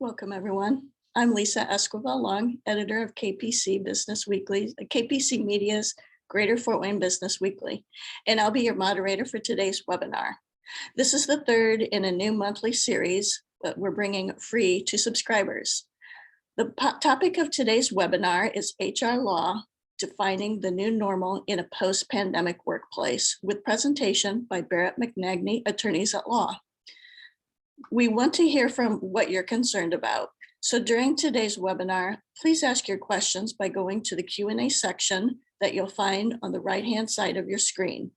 Welcome, everyone. I'm Lisa Esquivel-Long, editor of KPC Business Weekly, KPC Media's Greater Fort Wayne Business Weekly, and I'll be your moderator for today's webinar. This is the third in a new monthly series that we're bringing free to subscribers. The topic of today's webinar is HR law, defining the new normal in a post-pandemic workplace, with presentation by Barrett McNagny, attorneys at law. We want to hear from what you're concerned about. So during today's webinar, please ask your questions by going to the Q&A section that you'll find on the right-hand side of your screen.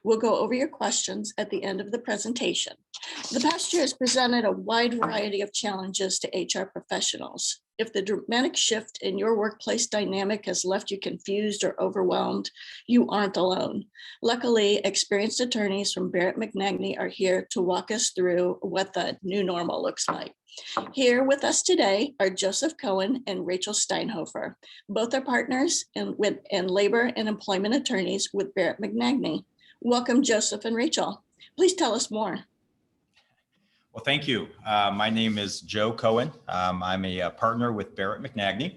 We'll go over your questions at the end of the presentation. The past year has presented a wide variety of challenges to HR professionals. If the dramatic shift in your workplace dynamic has left you confused or overwhelmed, you aren't alone. Luckily, experienced attorneys from Barrett McNagny are here to walk us through what the new normal looks like. Here with us today are Joseph Cohen and Rachel Steinhofer. Both are partners and labor and employment attorneys with Barrett McNagny. Welcome, Joseph and Rachel. Please tell us more. Well, thank you. My name is Joe Cohen. I'm a partner with Barrett McNagny.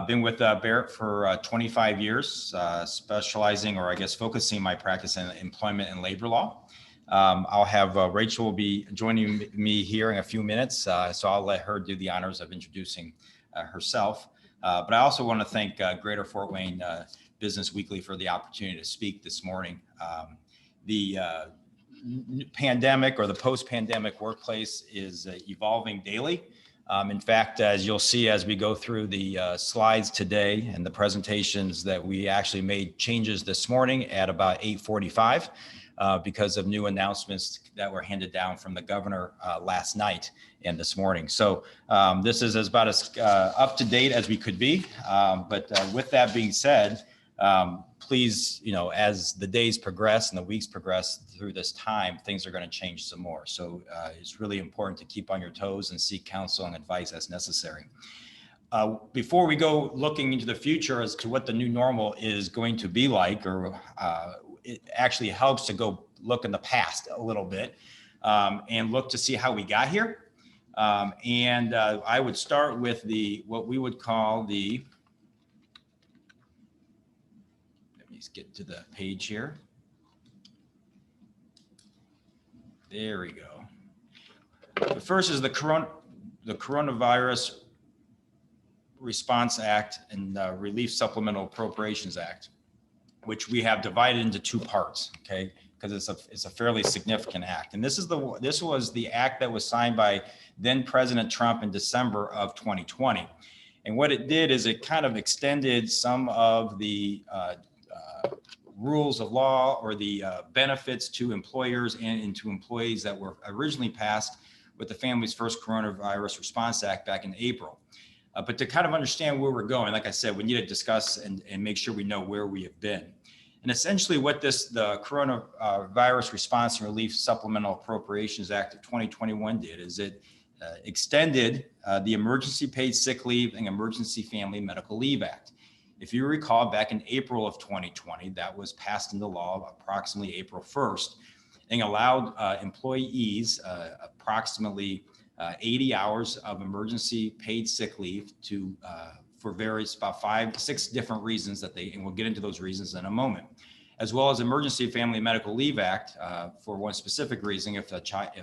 Been with Barrett for 25 years, specializing, or I guess focusing my practice in employment and labor law. I'll have Rachel will be joining me here in a few minutes, so I'll let her do the honors of introducing herself. But I also want to thank Greater Fort Wayne Business Weekly for the opportunity to speak this morning. The pandemic or the post-pandemic workplace is evolving daily. In fact, as you'll see as we go through the slides today and the presentations, that we actually made changes this morning at about 8:45 because of new announcements that were handed down from the governor last night and this morning. So this is about as up to date as we could be. But with that being said, please, as the days progress and the weeks progress through this time, things are going to change some more. So it's really important to keep on your toes and seek counsel and advice as necessary. Before we go looking into the future as to what the new normal is going to be like, or it actually helps to go look in the past a little bit and look to see how we got here. I would start with what we would call the, let's get to the page here. There we go. The first is the Coronavirus Response Act and Relief Supplemental Appropriations Act, which we have divided into two parts, okay? Because it's a fairly significant act. And this was the act that was signed by then President Trump in December of 2020. And what it did is it kind of extended some of the rules of law or the benefits to employers and to employees that were originally passed with the Families First Coronavirus Response Act back in April. But to kind of understand where we're going, like I said, we need to discuss and make sure we know where we have been. And essentially what the Coronavirus Response and Relief Supplemental Appropriations Act of 2021 did is it extended the Emergency Paid Sick Leave and Emergency Family Medical Leave Act. If you recall, back in April of 2020, that was passed into law approximately April 1st and allowed employees approximately 80 hours of emergency paid sick leave for about 5-6 different reasons and we'll get into those reasons in a moment, as well as Emergency Family Medical Leave Act for one specific reason. If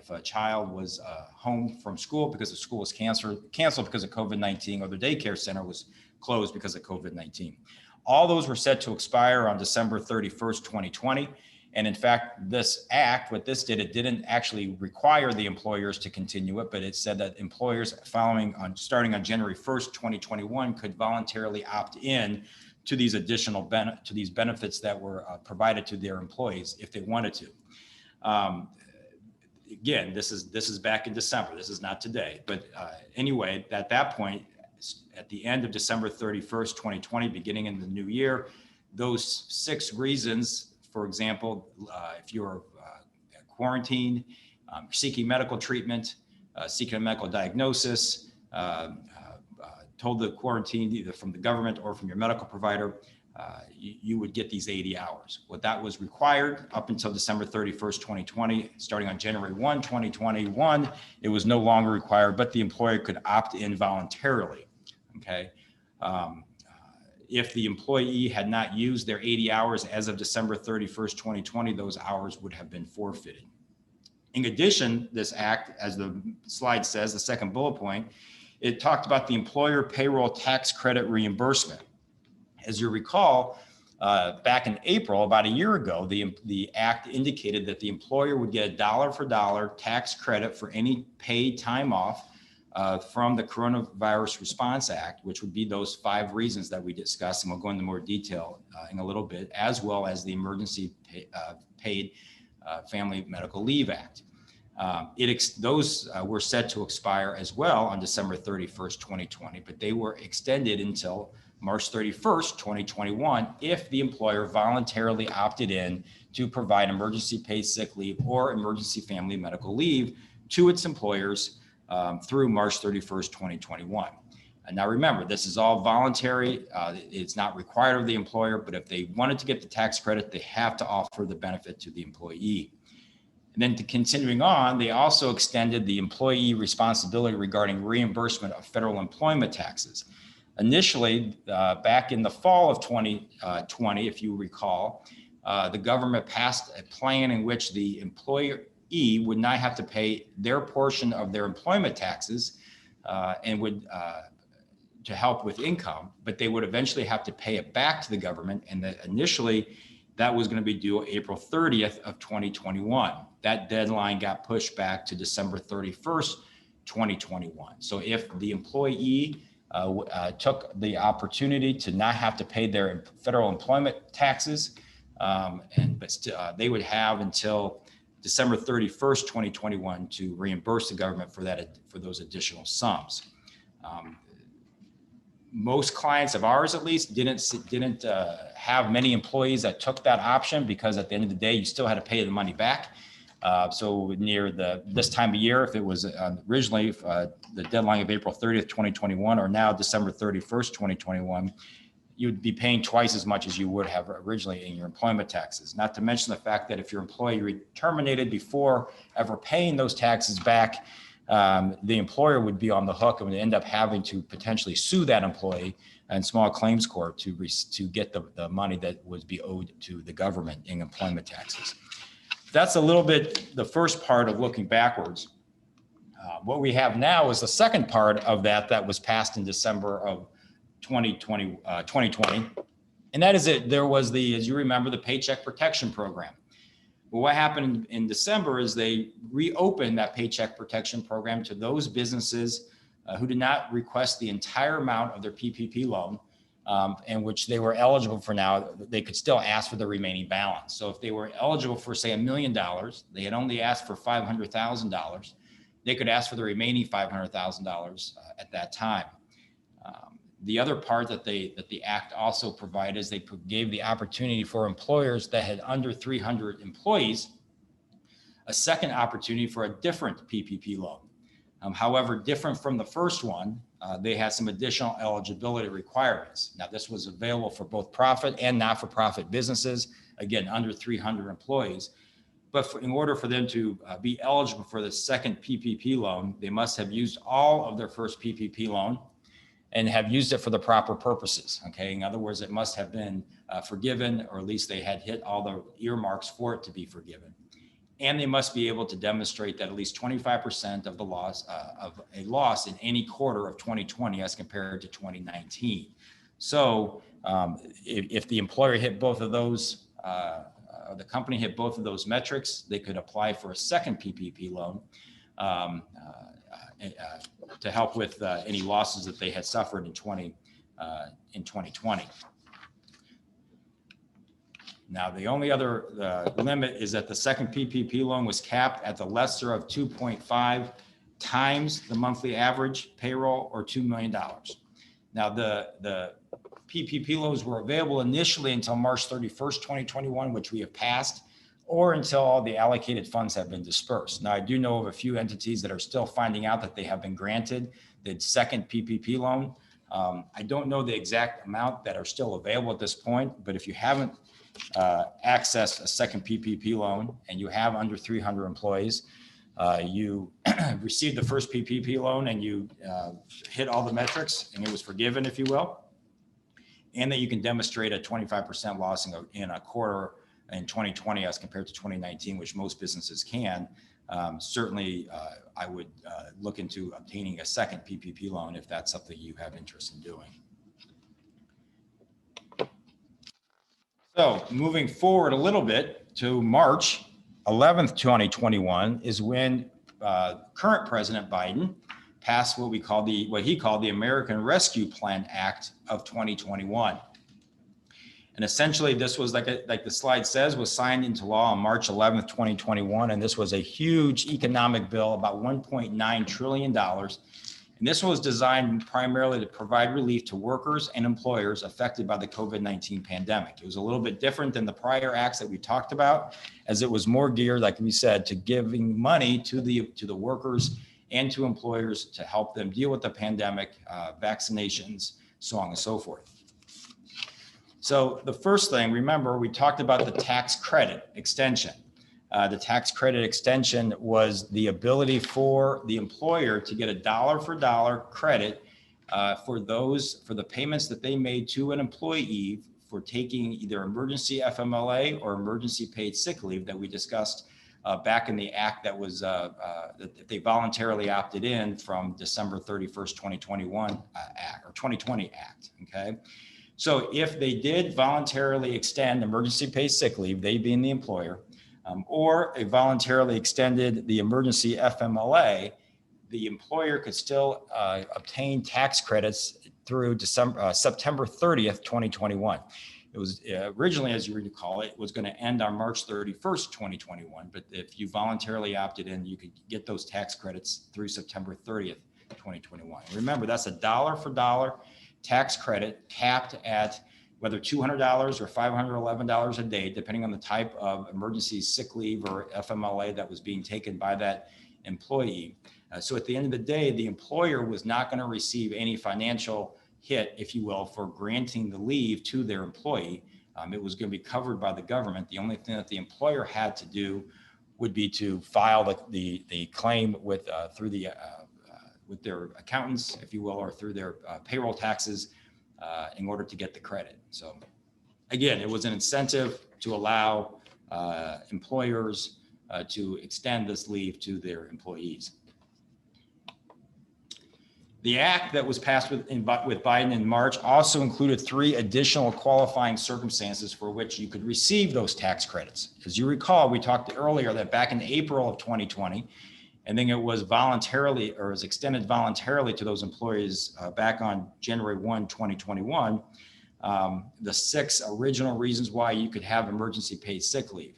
a child was home from school because the school was canceled because of COVID-19, or the daycare center was closed because of COVID-19. All those were set to expire on December 31st, 2020. And in fact, this act, what this did, it didn't actually require the employers to continue it, but it said that employers starting on January 1st, 2021 could voluntarily opt in to these additional benefits that were provided to their employees if they wanted to. Again, this is back in December. This is not today, but anyway, at that point, at the end of December 31st, 2020, beginning in the new year, those 6 reasons, for example, if you're quarantined, seeking medical treatment, seeking a medical diagnosis, told to quarantine either from the government or from your medical provider, you would get these 80 hours. What that was required up until December 31st, 2020, starting on January 1, 2021, it was no longer required, but the employer could opt in voluntarily, okay? If the employee had not used their 80 hours as of December 31st, 2020, those hours would have been forfeited. In addition, this act, as the slide says, the second bullet point, it talked about the employer payroll tax credit reimbursement. As you recall, back in April, about a year ago, the act indicated that the employer would get a dollar for dollar tax credit for any paid time off from the Coronavirus Response Act, which would be those 5 reasons that we discussed, and we'll go into more detail in a little bit, as well as the Emergency Paid Family Medical Leave Act. Those were set to expire as well on December 31st, 2020, but they were extended until March 31st, 2021, if the employer voluntarily opted in to provide emergency paid sick leave or emergency family medical leave to its employers through March 31st, 2021. And now remember, this is all voluntary. It's not required of the employer, but if they wanted to get the tax credit, they have to offer the benefit to the employee. And then continuing on, they also extended the employee responsibility regarding reimbursement of federal employment taxes. Initially, back in the fall of 2020, if you recall, the government passed a plan in which the employee would not have to pay their portion of their employment taxes and would to help with income, but they would eventually have to pay it back to the government. And that initially that was going to be due April 30th of 2021. That deadline got pushed back to December 31st, 2021. So if the employee took the opportunity to not have to pay their federal employment taxes, they would have until December 31st, 2021 to reimburse the government for those additional sums. Most clients of ours, at least, didn't have many employees that took that option, because at the end of the day, you still had to pay the money back. So near this time of year, if it was originally the deadline of April 30th, 2021, or now December 31st, 2021, you'd be paying twice as much as you would have originally in your employment taxes. Not to mention the fact that if your employee terminated before ever paying those taxes back, the employer would be on the hook and would end up having to potentially sue that employee and small claims court to get the money that would be owed to the government in employment taxes. That's a little bit the first part of looking backwards. What we have now is the second part of that was passed in December of 2020, and that is it. There was as you remember, the Paycheck Protection Program. Well, what happened in December is they reopened that Paycheck Protection Program to those businesses who did not request the entire amount of their PPP loan, and which they were eligible for now. They could still ask for the remaining balance. So if they were eligible for, say, $1 million, they had only asked for $500,000, they could ask for the remaining $500,000 at that time. The other part that the Act also provided is they gave the opportunity for employers that had under 300 employees a second opportunity for a different PPP loan. However, different from the first one, they had some additional eligibility requirements. Now, this was available for both profit and not-for-profit businesses, again, under 300 employees. But in order for them to be eligible for the second PPP loan, they must have used all of their first PPP loan and have used it for the proper purposes. Okay, in other words, it must have been forgiven, or at least they had hit all the earmarks for it to be forgiven. And they must be able to demonstrate that at least 25% of the loss of a loss in any quarter of 2020 as compared to 2019. So if the employer hit both of those, the company hit both of those metrics, they could apply for a second PPP loan to help with any losses that they had suffered in 2020. Now, the only other limit is that the second PPP loan was capped at the lesser of 2.5 times the monthly average payroll, or $2 million. Now, the PPP loans were available initially until March 31st, 2021, which we have passed, or until all the allocated funds have been dispersed. Now, I do know of a few entities that are still finding out that they have been granted the second PPP loan. I don't know the exact amount that are still available at this point, but if you haven't accessed a second PPP loan and you have under 300 employees, you received the first PPP loan and you hit all the metrics and it was forgiven, if you will, and that you can demonstrate a 25% loss in a quarter in 2020 as compared to 2019, which most businesses can. Certainly, I would look into obtaining a second PPP loan if that's something you have interest in doing. So moving forward a little bit to March 11th, 2021 is when current President Biden passed what he called the American Rescue Plan Act of 2021. And essentially this was like the slide says, was signed into law on March 11th, 2021. And this was a huge economic bill, about $1.9 trillion. And this was designed primarily to provide relief to workers and employers affected by the COVID-19 pandemic. It was a little bit different than the prior acts that we talked about, as it was more geared, like we said, to giving money to the workers and to employers to help them deal with the pandemic, vaccinations, so on and so forth. So the first thing, remember, we talked about the tax credit extension. The tax credit extension was the ability for the employer to get a dollar for dollar credit for the payments that they made to an employee for taking either emergency FMLA or emergency paid sick leave that we discussed back in the act that was that they voluntarily opted in from December 31st, 2021 act or 2020 act. Okay. So if they did voluntarily extend emergency paid sick leave, they being the employer, or they voluntarily extended the emergency FMLA, the employer could still obtain tax credits through September 30th, 2021. It was originally, as you recall, it was going to end on March 31st, 2021. But if you voluntarily opted in, you could get those tax credits through September 30th, 2021. Remember, that's a dollar for dollar tax credit capped at whether $200 or $511 a day, depending on the type of emergency sick leave or FMLA that was being taken by that employee. So at the end of the day, the employer was not going to receive any financial hit, if you will, for granting the leave to their employee. It was going to be covered by the government. The only thing that the employer had to do would be to file the claim with their accountants, if you will, or through their payroll taxes in order to get the credit. So again, it was an incentive to allow employers to extend this leave to their employees. The act that was passed with Biden in March also included 3 additional qualifying circumstances for which you could receive those tax credits. As you recall, we talked earlier that back in April of 2020, and then it was voluntarily, or was extended voluntarily to those employees back on January 1, 2021, the 6 original reasons why you could have emergency paid sick leave.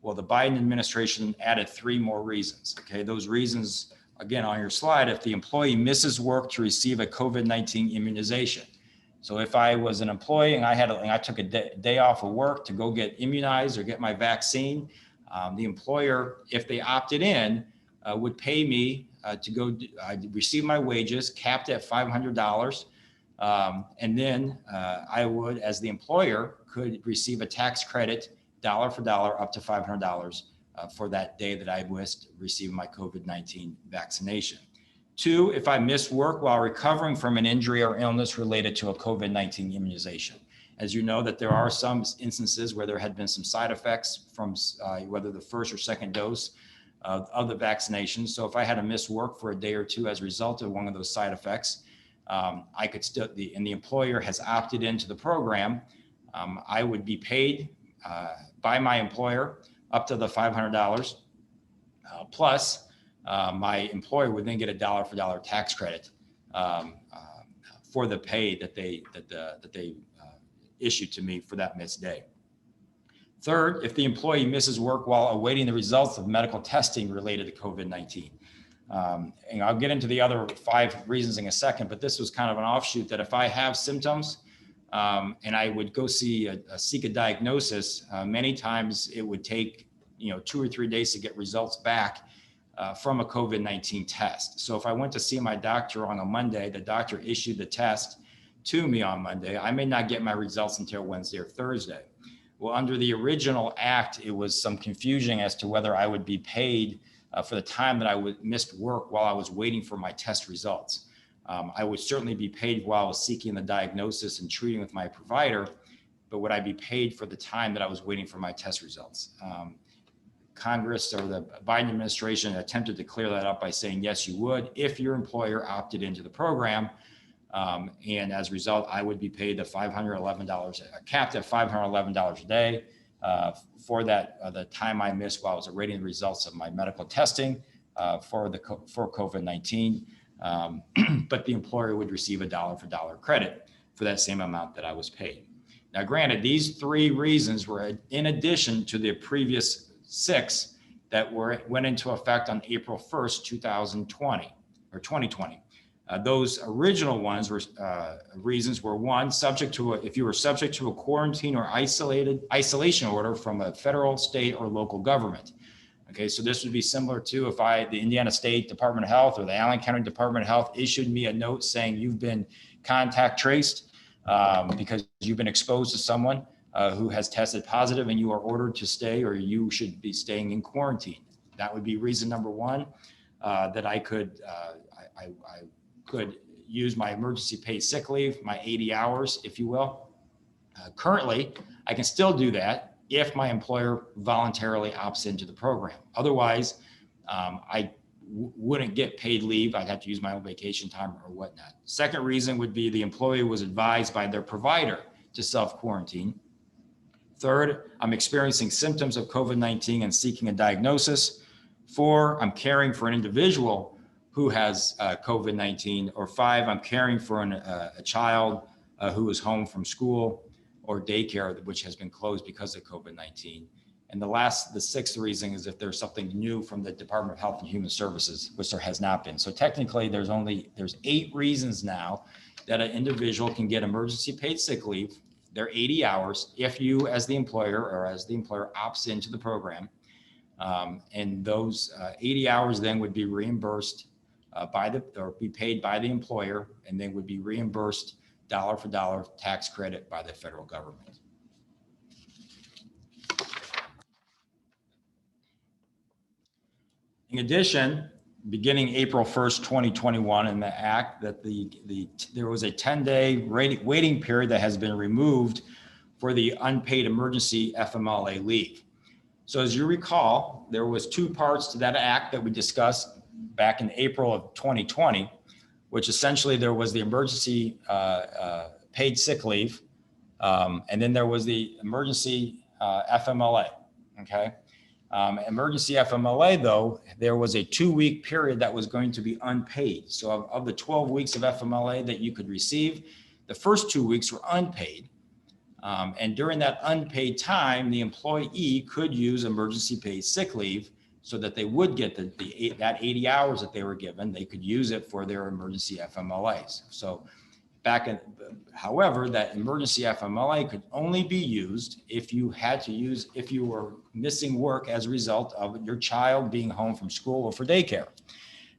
Well, the Biden administration added 3 more reasons. Okay, those reasons, again, on your slide, if the employee misses work to receive a COVID-19 immunization. So if I was an employee and I took a day off of work to go get immunized or get my vaccine, the employer, if they opted in, would pay me to go receive my wages capped at $500. And then I would, as the employer, could receive a tax credit dollar for dollar up to $500 for that day that I missed receiving my COVID-19 vaccination. 2, if I missed work while recovering from an injury or illness related to a COVID-19 immunization. As you know, that there are some instances where there had been some side effects from whether the first or second dose of the vaccination. So if I had to miss work for a day or 2 as a result of one of those side effects, I could still, and the employer has opted into the program, I would be paid by my employer up to the $500, plus my employer would then get a dollar for dollar tax credit for the pay that they issued to me for that missed day. Third, if the employee misses work while awaiting the results of medical testing related to COVID-19. And I'll get into the other 5 reasons in a second, but this was kind of an offshoot that if I have symptoms and I would go seek a diagnosis, many times it would take 2 or 3 days to get results back from a COVID-19 test. So if I went to see my doctor on a Monday, the doctor issued the test, to me on Monday, I may not get my results until Wednesday or Thursday. Well, under the original act, it was some confusion as to whether I would be paid for the time that I missed work while I was waiting for my test results. I would certainly be paid while I was seeking the diagnosis and treating with my provider, but would I be paid for the time that I was waiting for my test results? Congress or the Biden administration attempted to clear that up by saying, yes, you would, if your employer opted into the program. And as a result, I would be paid the $511, capped at $511 a day for that, the time I missed while I was awaiting the results of my medical testing for COVID-19. But the employer would receive a dollar for dollar credit for that same amount that I was paid. Now, granted, these three reasons were in addition to the previous 6 that went into effect on April 1st, 2020 or 2020. Those original ones were reasons were: 1, if you were subject to a quarantine or isolation order from a federal, state, or local government. Okay, so this would be similar to if the Indiana State Department of Health or the Allen County Department of Health issued me a note saying you've been contact traced because you've been exposed to someone who has tested positive and you are ordered to stay, or you should be staying in quarantine. That would be reason number 1 that I could use my emergency paid sick leave, my 80 hours, if you will. Currently, I can still do that if my employer voluntarily opts into the program. Otherwise, I wouldn't get paid leave. I'd have to use my own vacation time or whatnot. Second reason would be the employee was advised by their provider to self-quarantine. Third, I'm experiencing symptoms of COVID-19 and seeking a diagnosis. 4, I'm caring for an individual who has COVID-19. Or 5, I'm caring for a child who is home from school or daycare, which has been closed because of COVID-19. And the sixth reason is if there's something new from the Department of Health and Human Services, which there has not been. So technically there's 8 reasons now that an individual can get emergency paid sick leave. They're 80 hours if you as the employer opts into the program. And those 80 hours then would be reimbursed or be paid by the employer, and then would be reimbursed dollar for dollar tax credit by the federal government. In addition, beginning April 1st, 2021 in the act, that there was a 10-day waiting period that has been removed for the unpaid emergency FMLA leave. So as you recall, there was 2 parts to that act that we discussed back in April of 2020, which essentially there was the emergency paid sick leave, and then there was the emergency FMLA, okay? Emergency FMLA, though, there was a 2-week period that was going to be unpaid. So of the 12 weeks of FMLA that you could receive, the first 2 weeks were unpaid. And during that unpaid time, the employee could use emergency paid sick leave so that they would get that 80 hours that they were given. They could use it for their emergency FMLAs. So however, that emergency FMLA could only be used if you were missing work as a result of your child being home from school or for daycare.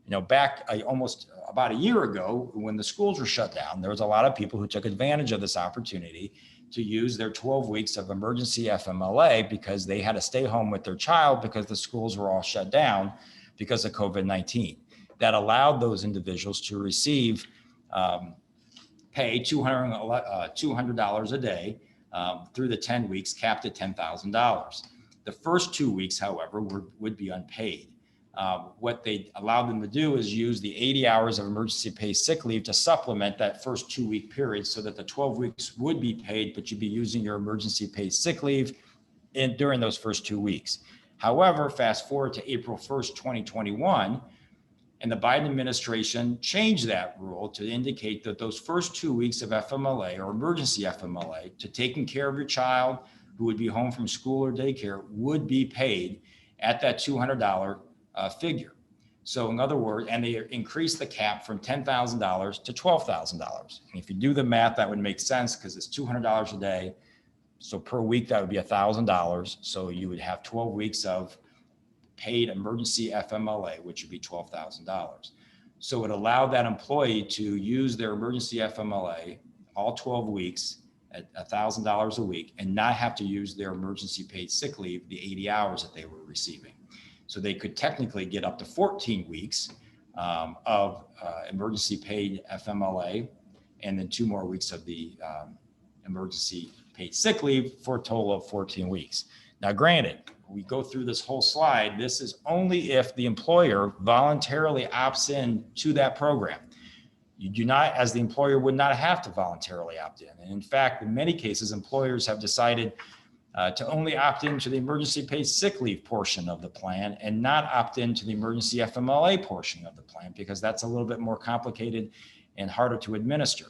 You know, back almost about a year ago, when the schools were shut down, there was a lot of people who took advantage of this opportunity to use their 12 weeks of emergency FMLA because they had to stay home with their child because the schools were all shut down because of COVID-19. That allowed those individuals to receive pay $200 a day through the 10 weeks, capped at $10,000. The first 2 weeks, however, would be unpaid. What they allowed them to do is use the 80 hours of emergency paid sick leave to supplement that first 2-week period so that the 12 weeks would be paid, but you'd be using your emergency paid sick leave during those first 2 weeks. However, fast forward to April 1st, 2021, and the Biden administration changed that rule to indicate that those first 2 weeks of FMLA or emergency FMLA to taking care of your child who would be home from school or daycare would be paid at that $200 figure. So in other words, and they increased the cap from $10,000 to $12,000. If you do the math, that would make sense because it's $200 a day. So per week, that would be $1,000. So you would have 12 weeks of paid emergency FMLA, which would be $12,000. So it allowed that employee to use their emergency FMLA all 12 weeks at $1,000 a week and not have to use their emergency paid sick leave, the 80 hours that they were receiving. So they could technically get up to 14 weeks of emergency paid FMLA and then 2 more weeks of the emergency paid sick leave for a total of 14 weeks. Now, granted, we go through this whole slide. This is only if the employer voluntarily opts in to that program. You do not, as the employer, would not have to voluntarily opt in. And in fact, in many cases, employers have decided to only opt into the emergency paid sick leave portion of the plan and not opt into the emergency FMLA portion of the plan, because that's a little bit more complicated and harder to administer.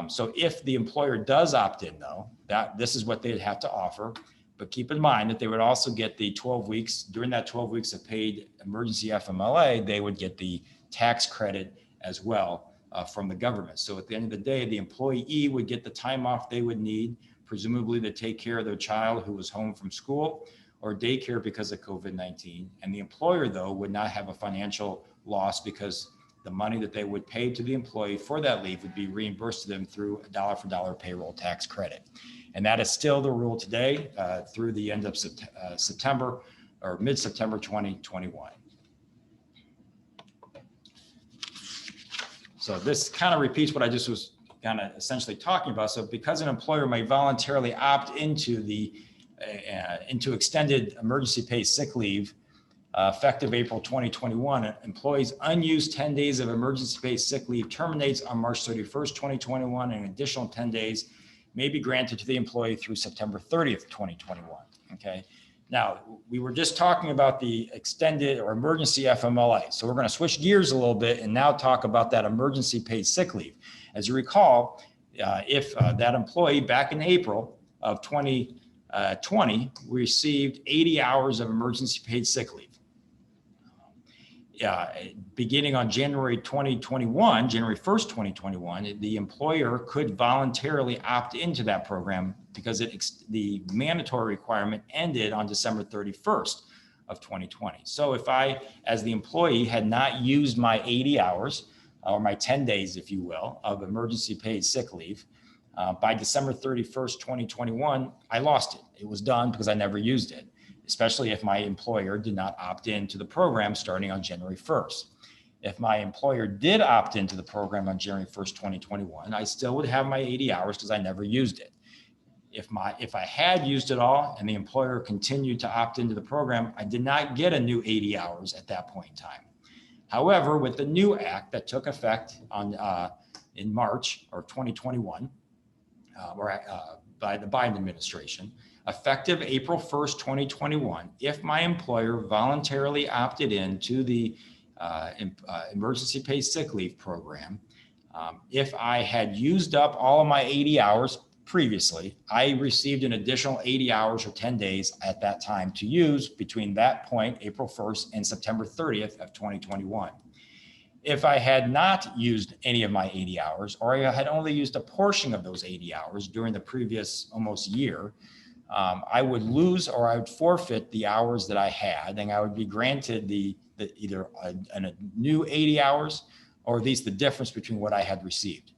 So if the employer does opt in, though, this is what they'd have to offer. But keep in mind that they would also get the 12 weeks, during that 12 weeks of paid emergency FMLA, they would get the tax credit as well from the government. So at the end of the day, the employee would get the time off they would need, presumably to take care of their child who was home from school or daycare because of COVID-19. And the employer, though, would not have a financial loss because the money that they would pay to the employee for that leave would be reimbursed to them through a dollar for dollar payroll tax credit. And that is still the rule today through the end of September or mid-September 2021. So this kind of repeats what I just was kind of essentially talking about. So because an employer may voluntarily opt into the into extended emergency paid sick leave effective April 2021, an employee's unused 10 days of emergency paid sick leave terminates on March 31st, 2021, and an additional 10 days may be granted to the employee through September 30th, 2021. Okay. Now, we were just talking about the extended or emergency FMLA. So we're going to switch gears a little bit and now talk about that emergency paid sick leave. As you recall, if that employee back in April of 2020 received 80 hours of emergency paid sick leave, beginning on January 1st, 2021, the employer could voluntarily opt into that program because the mandatory requirement ended on December 31st of 2020. So if I, as the employee, had not used my 80 hours or my 10 days, if you will, of emergency paid sick leave, by December 31st, 2021, I lost it. It was done because I never used it, especially if my employer did not opt into the program starting on January 1st. If my employer did opt into the program on January 1st, 2021, I still would have my 80 hours because I never used it. If I had used it all and the employer continued to opt into the program, I did not get a new 80 hours at that point in time. However, with the new act that took effect in March of 2021, by the Biden administration, effective April 1st, 2021, if my employer voluntarily opted in to the emergency paid sick leave program, if I had used up all of my 80 hours previously, I received an additional 80 hours or 10 days at that time to use between that point, April 1st and September 30th of 2021. If I had not used any of my 80 hours, or I had only used a portion of those 80 hours during the previous almost year, I would lose or I would forfeit the hours that I had, and I would be granted either a new 80 hours or at least the difference between what I had received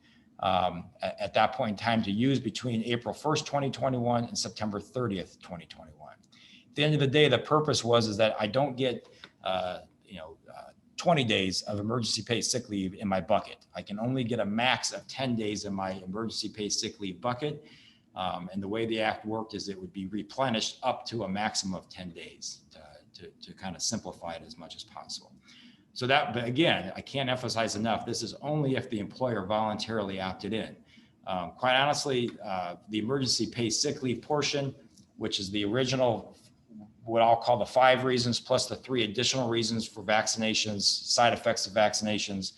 at that point in time to use between April 1st, 2021 and September 30th, 2021. At the end of the day, the purpose was that I don't get 20 days of emergency paid sick leave in my bucket. I can only get a max of 10 days in my emergency paid sick leave bucket. And the way the act worked is it would be replenished up to a maximum of 10 days to kind of simplify it as much as possible. So that, but again, I can't emphasize enough, this is only if the employer voluntarily opted in. Quite honestly, the emergency paid sick leave portion, which is the original, what I'll call the 5 reasons plus the 3 additional reasons for vaccinations, side effects of vaccinations,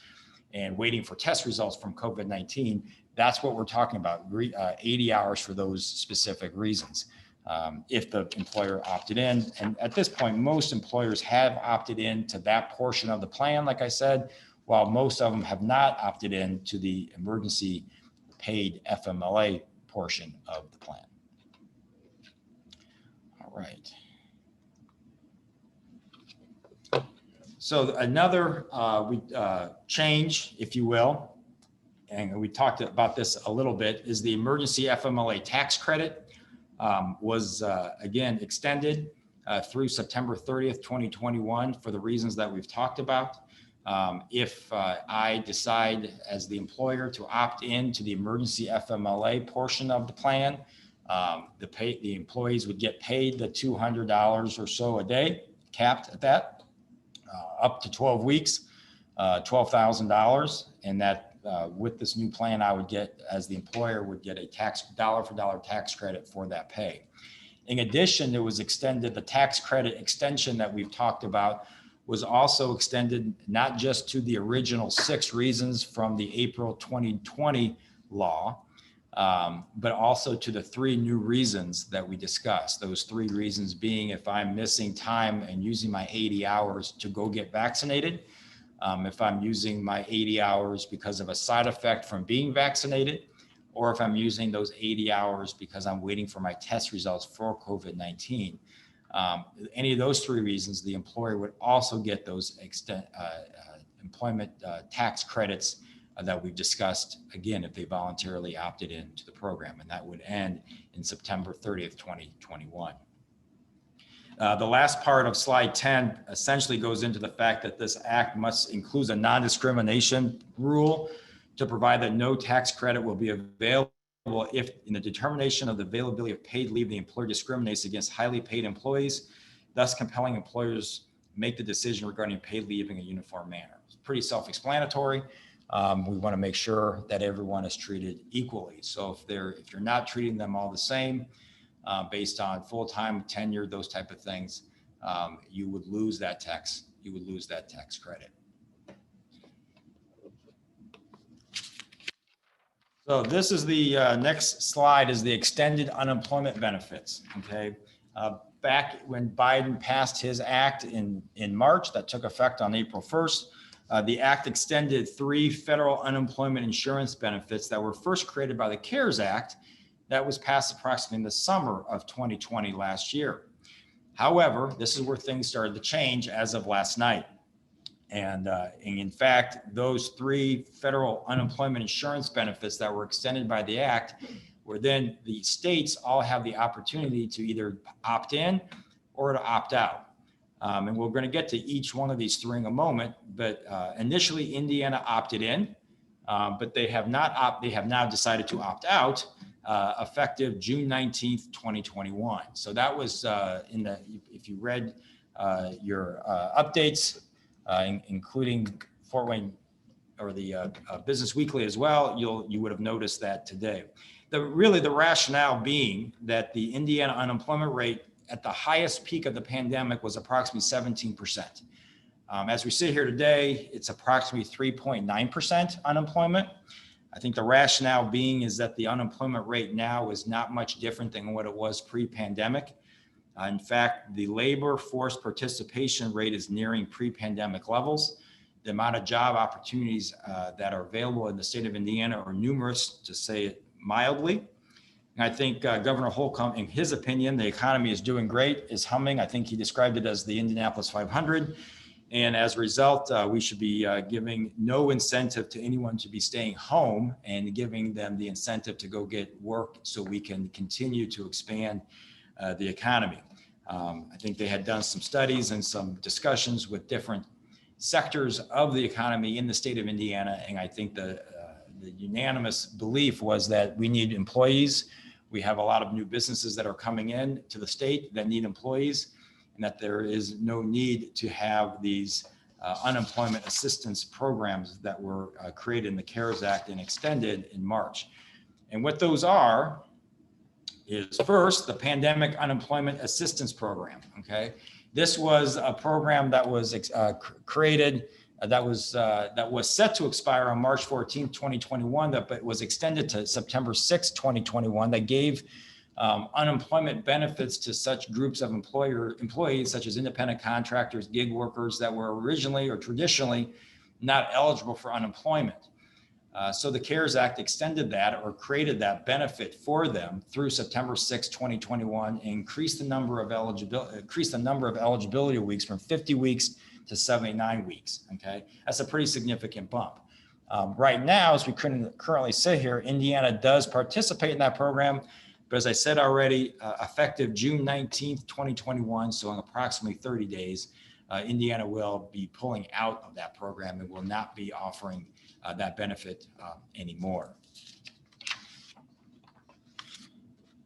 and waiting for test results from COVID-19, that's what we're talking about, 80 hours for those specific reasons. If the employer opted in, and at this point, most employers have opted in to that portion of the plan, like I said, while most of them have not opted in to the emergency paid FMLA portion of the plan. All right. So another change, if you will, and we talked about this a little bit, is the emergency FMLA tax credit was again extended through September 30th, 2021 for the reasons that we've talked about. If I decide as the employer to opt in to the emergency FMLA portion of the plan, the employees would get paid the $200 or so a day, capped at that, up to 12 weeks, $12,000. And that with this new plan, I would get, as the employer, would get a dollar for dollar tax credit for that pay. In addition, it was extended, the tax credit extension that we've talked about was also extended not just to the original 6 reasons from the April 2020 law, but also to the 3 new reasons that we discussed. Those 3 reasons being if I'm missing time and using my 80 hours to go get vaccinated, if I'm using my 80 hours because of a side effect from being vaccinated, or if I'm using those 80 hours because I'm waiting for my test results for COVID-19. Any of those 3 reasons, the employer would also get those employment tax credits that we've discussed, again, if they voluntarily opted into the program, and that would end in September 30th, 2021. The last part of slide 10 essentially goes into the fact that this act must include a non-discrimination rule to provide that no tax credit will be available if in the determination of the availability of paid leave, the employer discriminates against highly paid employees, thus compelling employers make the decision regarding paid leave in a uniform manner. It's pretty self-explanatory. We want to make sure that everyone is treated equally. So if you're not treating them all the same, based on full-time tenure, those type of things, you would lose that tax credit. So this is the next slide is the extended unemployment benefits. Okay, back when Biden passed his act in March, that took effect on April 1st. The act extended 3 federal unemployment insurance benefits that were first created by the CARES Act that was passed approximately in the summer of 2020 last year. However, this is where things started to change as of last night. And in fact, those 3 federal unemployment insurance benefits that were extended by the act were then the states all have the opportunity to either opt in or to opt out. And we're going to get to each one of these 3 in a moment, but initially Indiana opted in, but they have now decided to opt out effective June 19th, 2021. So that was if you read your updates, including Fort Wayne or the Business Weekly as well, you would have noticed that today. The rationale being that the Indiana unemployment rate at the highest peak of the pandemic was approximately 17%. As we sit here today, it's approximately 3.9% unemployment. I think the rationale being is that the unemployment rate now is not much different than what it was pre-pandemic. In fact, the labor force participation rate is nearing pre-pandemic levels. The amount of job opportunities that are available in the state of Indiana are numerous, to say it mildly. And I think Governor Holcomb, in his opinion, the economy is doing great, is humming. I think he described it as the Indianapolis 500. And as a result, we should be giving no incentive to anyone to be staying home and giving them the incentive to go get work so we can continue to expand the economy. I think they had done some studies and some discussions with different sectors of the economy in the state of Indiana. And I think the unanimous belief was that we need employees. We have a lot of new businesses that are coming in to the state that need employees, and that there is no need to have these unemployment assistance programs that were created in the CARES Act and extended in March. And what those are is, first, the Pandemic Unemployment Assistance Program. Okay, this was a program that was created that was set to expire on March 14, 2021, but was extended to September 6, 2021. That gave unemployment benefits to such groups of employees, such as independent contractors, gig workers that were originally or traditionally not eligible for unemployment. So the CARES Act extended that, or created that benefit for them through September 6, 2021, and increased the number of eligibility weeks from 50 weeks to 79 weeks. Okay, that's a pretty significant bump. Right now, as we currently sit here, Indiana does participate in that program. But as I said already, effective June 19th, 2021, so in approximately 30 days, Indiana will be pulling out of that program and will not be offering that benefit anymore.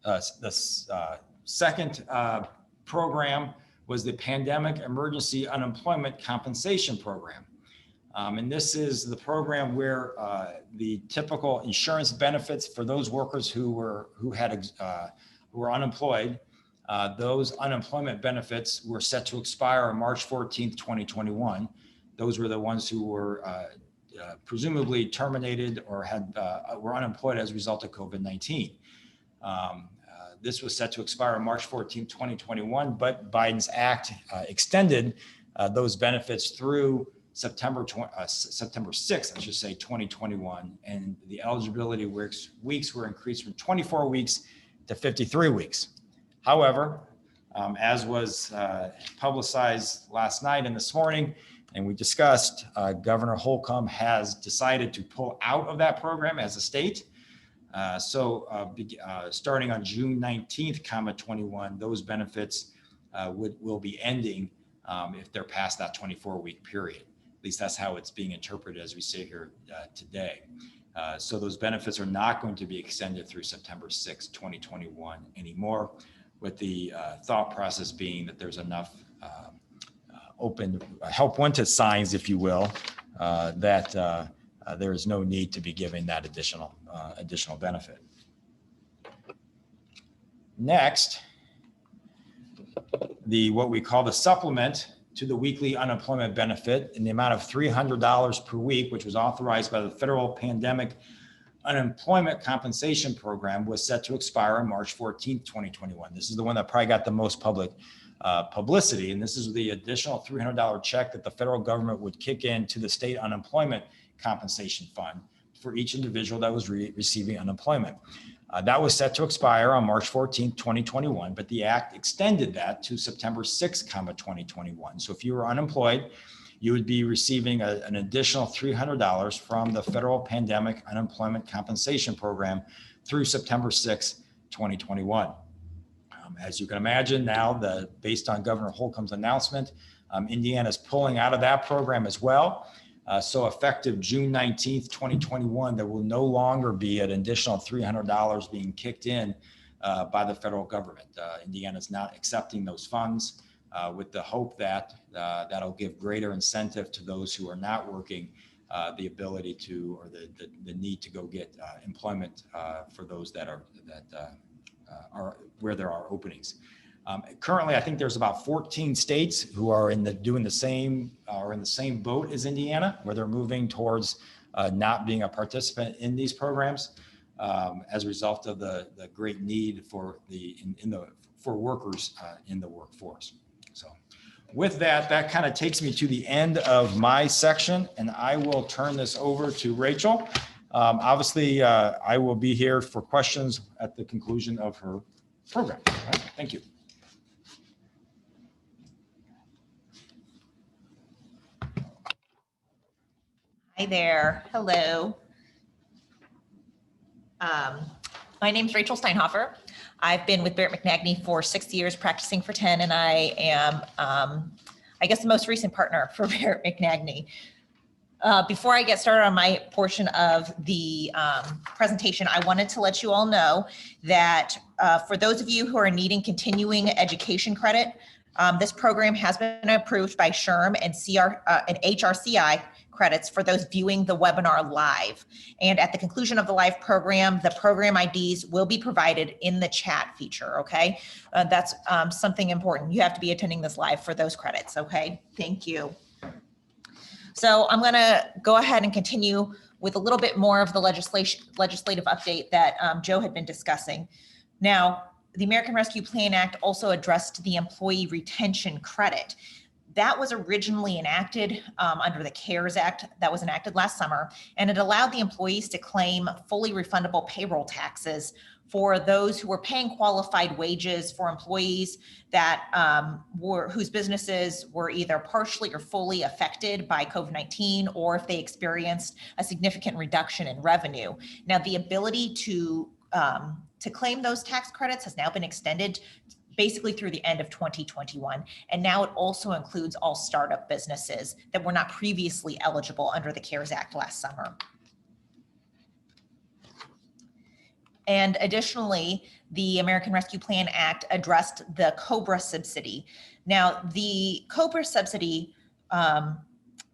The second program was the Pandemic Emergency Unemployment Compensation Program. And this is the program where the typical insurance benefits for those workers who were unemployed, those unemployment benefits were set to expire on March 14th, 2021. Those were the ones who were presumably terminated or were unemployed as a result of COVID-19. This was set to expire on March 14th, 2021, but Biden's act extended those benefits through September 6th, I should say, 2021, and the eligibility weeks were increased from 24 weeks to 53 weeks. However, as was publicized last night and this morning, and we discussed, Governor Holcomb has decided to pull out of that program as a state. Starting on June 19th, 21, those benefits will be ending if they're past that 24-week period. At least that's how it's being interpreted as we sit here today. So those benefits are not going to be extended through September 6th, 2021 anymore, with the thought process being that there's enough open help wanted signs, if you will, that there is no need to be giving that additional benefit. Next, what we call the supplement to the weekly unemployment benefit in the amount of $300 per week, which was authorized by the Federal Pandemic Unemployment Compensation Program, was set to expire on March 14th, 2021. This is the one that probably got the most public publicity, and this is the additional $300 check that the federal government would kick in to the state unemployment compensation fund for each individual that was receiving unemployment. That was set to expire on March 14th, 2021, but the act extended that to September 6th, 2021. So if you were unemployed, you would be receiving an additional $300 from the Federal Pandemic Unemployment Compensation Program through September 6th, 2021. As you can imagine now, based on Governor Holcomb's announcement, Indiana is pulling out of that program as well. So effective June 19th, 2021, there will no longer be an additional $300 being kicked in by the federal government. Indiana is not accepting those funds with the hope that that'll give greater incentive to those who are not working, the ability to, or the need to go get employment for those that are where there are openings. Currently, I think there's about 14 states who are doing the same boat as Indiana, where they're moving towards not being a participant in these programs as a result of the great need for workers in the workforce. So, with that kind of takes me to the end of my section, and I will turn this over to Rachel. Obviously, I will be here for questions at the conclusion of her program. All right, thank you. Hi there. Hello. My name is Rachel Steinhofer. I've been with Barrett McNagny for 6 years, practicing for 10, and I am, I guess, the most recent partner for Barrett McNagny. Before I get started on my portion of the presentation, I wanted to let you all know that for those of you who are needing continuing education credit, this program has been approved by SHRM and HRCI credits for those viewing the webinar live. And at the conclusion of the live program, the program IDs will be provided in the chat feature, okay? That's something important. You have to be attending this live for those credits, okay? Thank you. So I'm gonna go ahead and continue with a little bit more of the legislative update that Joe had been discussing. Now, the American Rescue Plan Act also addressed the employee retention credit. That was originally enacted under the CARES Act that was enacted last summer, and it allowed the employees to claim fully refundable payroll taxes for those who were paying qualified wages for employees that whose businesses were either partially or fully affected by COVID-19, or if they experienced a significant reduction in revenue. Now, the ability to claim those tax credits has now been extended basically through the end of 2021. And now it also includes all startup businesses that were not previously eligible under the CARES Act last summer. And additionally, the American Rescue Plan Act addressed the COBRA subsidy. Now, the COBRA subsidy, the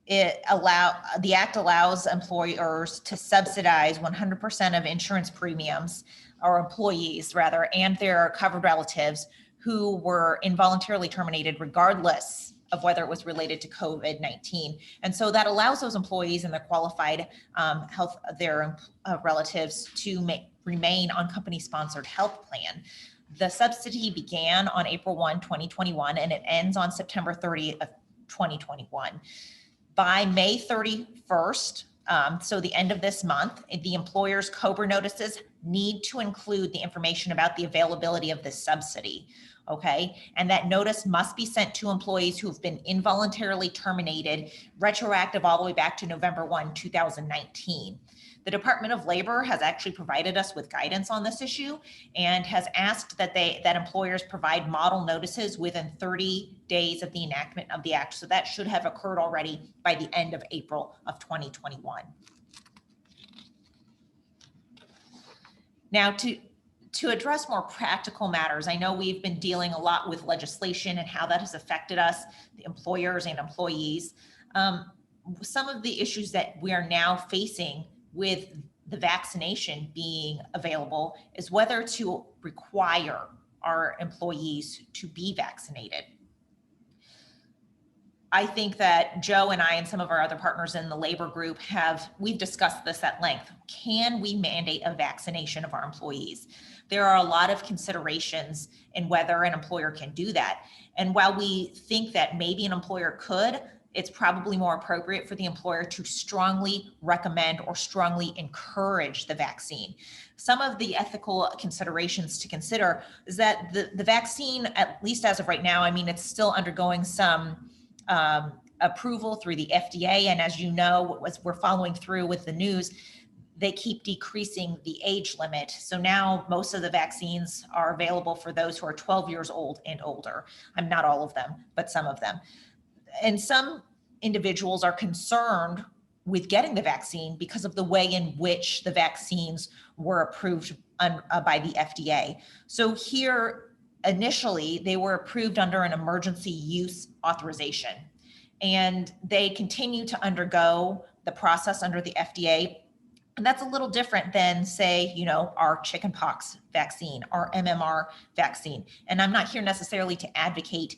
act allows employers to subsidize 100% of insurance premiums, or employees rather, and their covered relatives who were involuntarily terminated regardless of whether it was related to COVID-19. And so that allows those employees and their qualified relatives to remain on company-sponsored health plan. The subsidy began on April 1, 2021, and it ends on September 30 of 2021. By May 31st, so the end of this month, the employer's COBRA notices need to include the information about the availability of this subsidy. Okay, and that notice must be sent to employees who have been involuntarily terminated, retroactive all the way back to November 1, 2019. The Department of Labor has actually provided us with guidance on this issue and has asked that employers provide model notices within 30 days of the enactment of the act. So that should have occurred already by the end of April of 2021. Now, to address more practical matters, I know we've been dealing a lot with legislation and how that has affected us, the employers and employees. Some of the issues that we are now facing with the vaccination being available is whether to require our employees to be vaccinated. I think that Joe and I and some of our other partners in the labor group we've discussed this at length. Can we mandate a vaccination of our employees? There are a lot of considerations in whether an employer can do that. And while we think that maybe an employer could, it's probably more appropriate for the employer to strongly recommend or strongly encourage the vaccine. Some of the ethical considerations to consider is that the vaccine, at least as of right now, I mean, it's still undergoing some approval through the FDA. And as you know, as we're following through with the news, they keep decreasing the age limit. So now most of the vaccines are available for those who are 12 years old and older. I'm not all of them, but some of them. And some individuals are concerned with getting the vaccine because of the way in which the vaccines were approved by the FDA. So here, initially, they were approved under an emergency use authorization, and they continue to undergo the process under the FDA. And that's a little different than, say, our chickenpox vaccine, our MMR vaccine. And I'm not here necessarily to advocate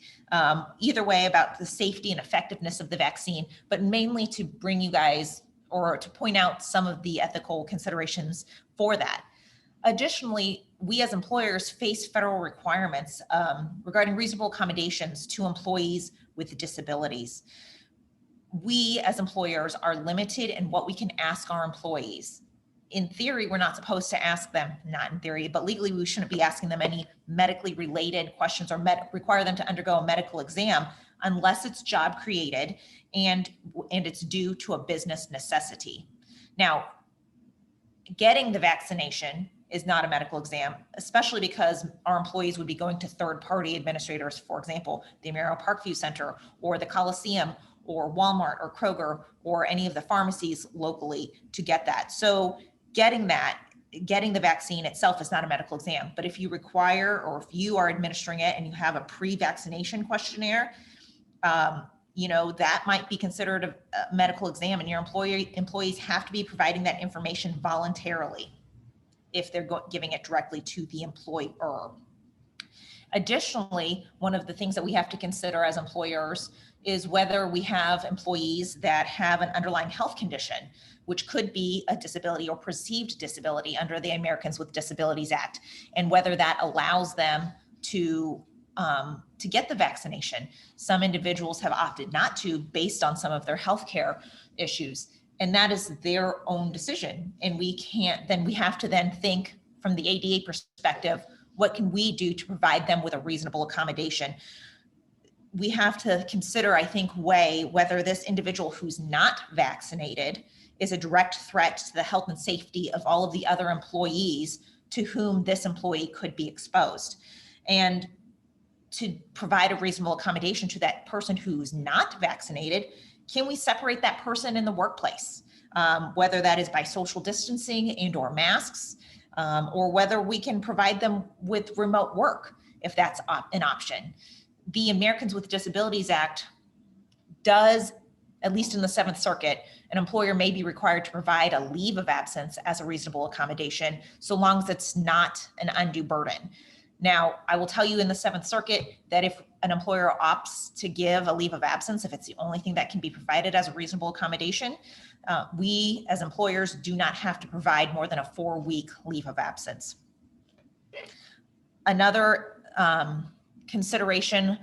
either way about the safety and effectiveness of the vaccine, but mainly to bring you guys or to point out some of the ethical considerations for that. Additionally, we as employers face federal requirements regarding reasonable accommodations to employees with disabilities. We as employers are limited in what we can ask our employees. In theory, we're not supposed to ask them, not in theory, but legally we shouldn't be asking them any medically related questions or require them to undergo a medical exam unless it's job created and it's due to a business necessity. Now, getting the vaccination is not a medical exam, especially because our employees would be going to third-party administrators, for example, the Amaro Parkview Center or the Coliseum or Walmart or Kroger or any of the pharmacies locally to get that. So getting the vaccine itself is not a medical exam. But if you require, or if you are administering it and you have a pre-vaccination questionnaire, that might be considered a medical exam, and your employees have to be providing that information voluntarily if they're giving it directly to the employer. Additionally, one of the things that we have to consider as employers is whether we have employees that have an underlying health condition, which could be a disability or perceived disability under the Americans with Disabilities Act, and whether that allows them to to get the vaccination. Some individuals have opted not to based on some of their healthcare issues, and that is their own decision. And we have to then think from the ADA perspective, what can we do to provide them with a reasonable accommodation? We have to consider, I think, weigh whether this individual who's not vaccinated is a direct threat to the health and safety of all of the other employees to whom this employee could be exposed. And to provide a reasonable accommodation to that person who's not vaccinated, can we separate that person in the workplace? Whether that is by social distancing and or masks, or whether we can provide them with remote work, if that's an option. The Americans with Disabilities Act does, at least in the Seventh Circuit, an employer may be required to provide a leave of absence as a reasonable accommodation, so long as it's not an undue burden. Now, I will tell you in the Seventh Circuit that if an employer opts to give a leave of absence, if it's the only thing that can be provided as a reasonable accommodation, we as employers do not have to provide more than a 4-week leave of absence. Another consideration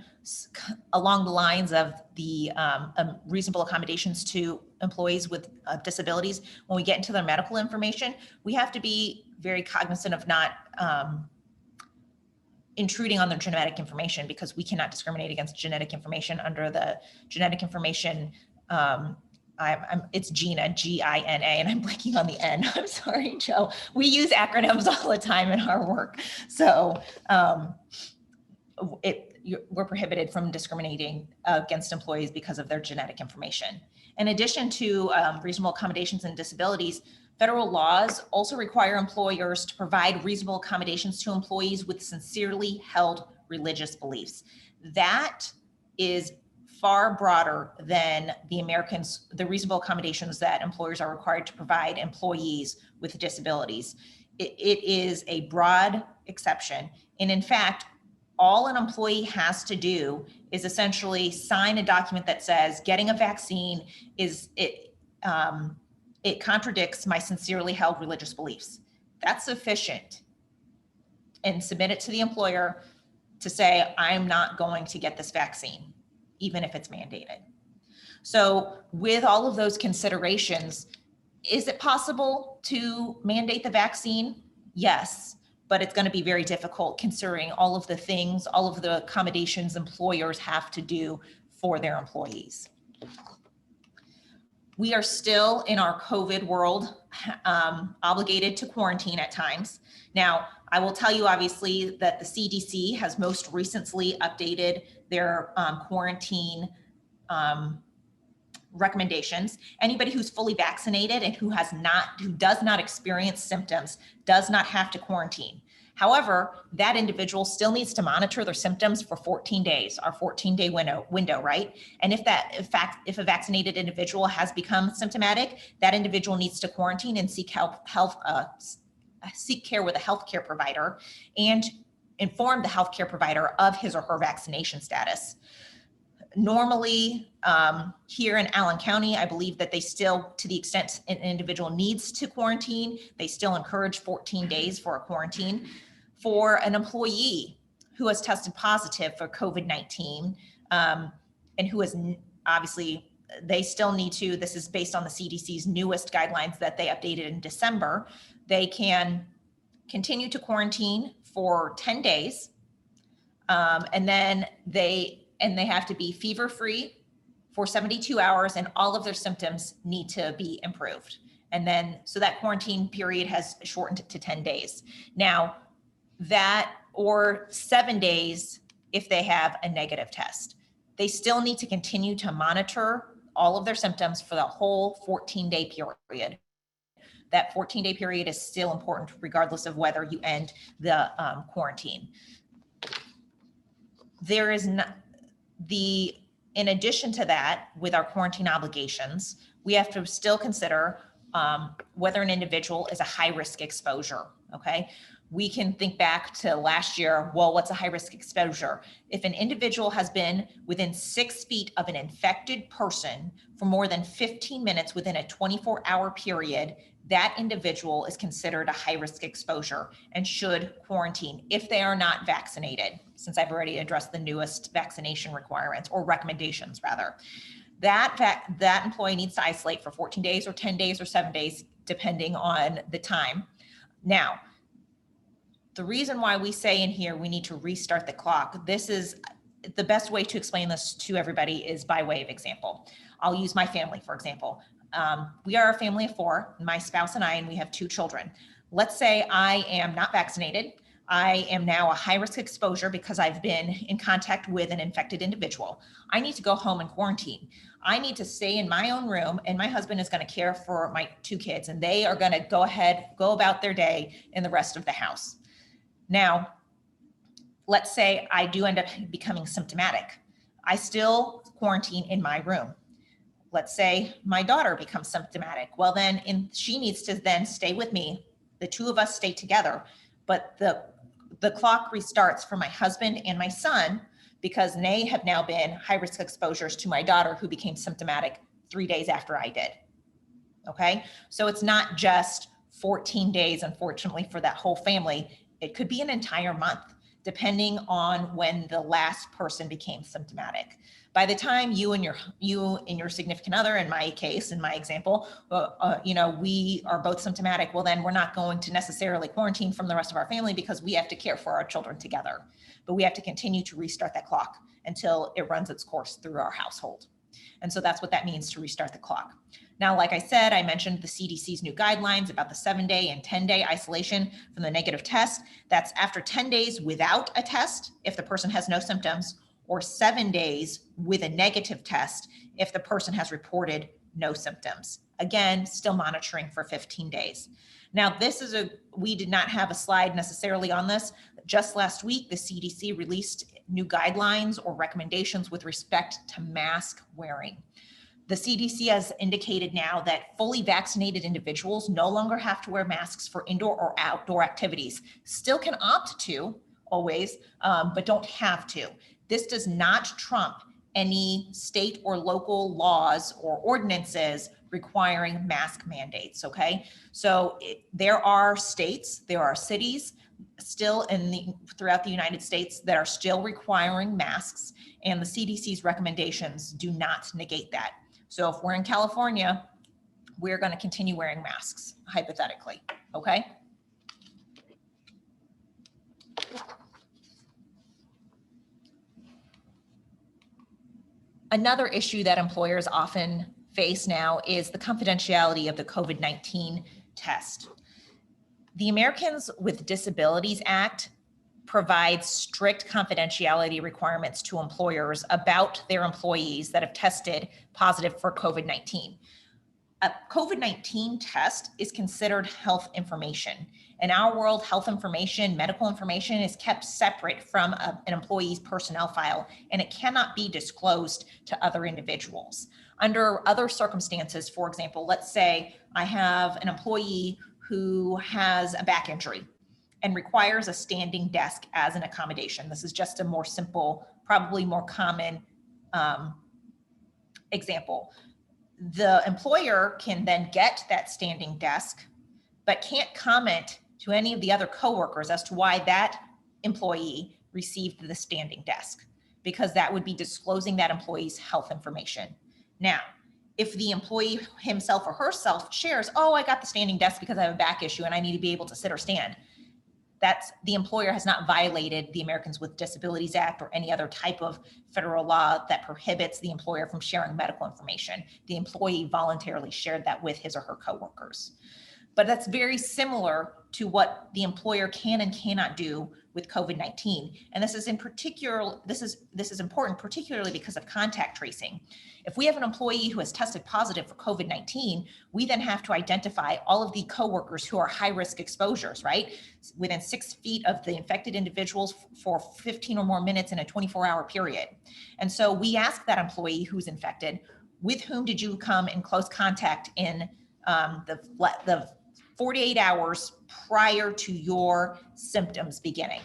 along the lines of the reasonable accommodations to employees with disabilities, when we get into their medical information, we have to be very cognizant of not intruding on their genetic information, because we cannot discriminate against genetic information under the genetic information. It's GINA, G-I-N-A, and I'm blanking on the N. I'm sorry, Joe. We use acronyms all the time in our work. So we're prohibited from discriminating against employees because of their genetic information. In addition to reasonable accommodations and disabilities, federal laws also require employers to provide reasonable accommodations to employees with sincerely held religious beliefs. That is far broader than the reasonable accommodations that employers are required to provide employees with disabilities. It is a broad exception. And in fact, all an employee has to do is essentially sign a document that says getting a vaccine it contradicts my sincerely held religious beliefs. That's sufficient. And submit it to the employer to say, I'm not going to get this vaccine, even if it's mandated. So with all of those considerations, is it possible to mandate the vaccine? Yes, but it's going to be very difficult considering all of the things, all of the accommodations employers have to do for their employees. We are still in our COVID world, obligated to quarantine at times. Now, I will tell you obviously that the CDC has most recently updated their quarantine recommendations. Anybody who's fully vaccinated and who does not experience symptoms does not have to quarantine. However, that individual still needs to monitor their symptoms for 14 days, our 14-day window, right? And if a vaccinated individual has become symptomatic, that individual needs to quarantine and seek care with a healthcare provider and inform the healthcare provider of his or her vaccination status. Normally, here in Allen County, I believe that they still, to the extent an individual needs to quarantine, they still encourage 14 days for a quarantine. For an employee who has tested positive for COVID-19 and who is obviously, they still need to, this is based on the CDC's newest guidelines that they updated in December, they can continue to quarantine for 10 days. And then they have to be fever-free for 72 hours and all of their symptoms need to be improved. And then, so that quarantine period has shortened to 10 days. Now that, or 7 days if they have a negative test, they still need to continue to monitor all of their symptoms for the whole 14-day period. That 14-day period is still important regardless of whether you end the quarantine. There is not in addition to that, with our quarantine obligations, we have to still consider whether an individual is a high-risk exposure, okay? We can think back to last year, well, what's a high-risk exposure? If an individual has been within 6 feet of an infected person for more than 15 minutes within a 24-hour period, that individual is considered a high-risk exposure and should quarantine if they are not vaccinated, since I've already addressed the newest vaccination requirements or recommendations rather. That employee needs to isolate for 14 days or 10 days or 7 days, depending on the time. Now, the reason why we say in here we need to restart the clock, this is the best way to explain this to everybody is by way of example. I'll use my family, for example. We are a family of 4, my spouse and I, and we have 2 children. Let's say I am not vaccinated. I am now a high-risk exposure because I've been in contact with an infected individual. I need to go home and quarantine. I need to stay in my own room, and my husband is going to care for my 2 kids, and they are going to go about their day in the rest of the house. Now, let's say I do end up becoming symptomatic. I still quarantine in my room. Let's say my daughter becomes symptomatic. Well, then she needs to then stay with me. The 2 of us stay together, but the clock restarts for my husband and my son because they have now been high-risk exposures to my daughter who became symptomatic 3 days after I did. Okay, so it's not just 14 days, unfortunately, for that whole family. It could be an entire month, depending on when the last person became symptomatic. By the time you and your significant other, in my case, in my example, we are both symptomatic, well, then we're not going to necessarily quarantine from the rest of our family because we have to care for our children together. But we have to continue to restart that clock until it runs its course through our household. And so that's what that means to restart the clock. Now, like I said, I mentioned the CDC's new guidelines about the 7-day and 10-day isolation from the negative test. That's after 10 days without a test if the person has no symptoms, or 7 days with a negative test if the person has reported no symptoms. Again, still monitoring for 15 days. Now, we did not have a slide necessarily on this. Just last week, the CDC released new guidelines or recommendations with respect to mask wearing. The CDC has indicated now that fully vaccinated individuals no longer have to wear masks for indoor or outdoor activities. Still can opt to, always, but don't have to. This does not trump any state or local laws or ordinances requiring mask mandates, okay? So there are states, there are cities still throughout the United States that are still requiring masks, and the CDC's recommendations do not negate that. So if we're in California, we're going to continue wearing masks, hypothetically, okay? Another issue that employers often face now is the confidentiality of the COVID-19 test. The Americans with Disabilities Act provides strict confidentiality requirements to employers about their employees that have tested positive for COVID-19. A COVID-19 test is considered health information. In our world, health information, medical information is kept separate from an employee's personnel file, and it cannot be disclosed to other individuals. Under other circumstances, for example, let's say I have an employee who has a back injury and requires a standing desk as an accommodation. This is just a more simple, probably more common example. The employer can then get that standing desk, but can't comment to any of the other coworkers as to why that employee received the standing desk, because that would be disclosing that employee's health information. Now, if the employee himself or herself shares, oh, I got the standing desk because I have a back issue and I need to be able to sit or stand, that's the employer has not violated the Americans with Disabilities Act or any other type of federal law that prohibits the employer from sharing medical information. The employee voluntarily shared that with his or her coworkers. But that's very similar to what the employer can and cannot do with COVID-19. And this is important, particularly because of contact tracing. If we have an employee who has tested positive for COVID-19, we then have to identify all of the coworkers who are high-risk exposures, right? Within 6 feet of the infected individuals for 15 or more minutes in a 24-hour period. And so we ask that employee who's infected, with whom did you come in close contact in the 48 hours prior to your symptoms beginning.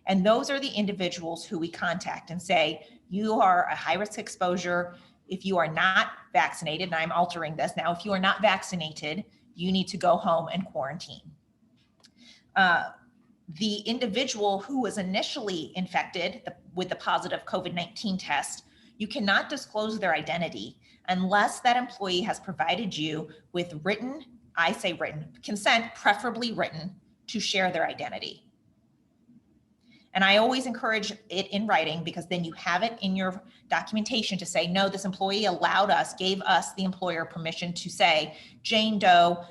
And those are the individuals who we contact and say, you are a high-risk exposure. If you are not vaccinated, and I'm altering this now, if you are not vaccinated, you need to go home and quarantine. The individual who was initially infected with the positive COVID-19 test, you cannot disclose their identity unless that employee has provided you with written, I say written, consent, preferably written, to share their identity. And I always encourage it in writing, because then you have it in your documentation to say, no, this employee gave us, the employer, permission to say, Jane Doe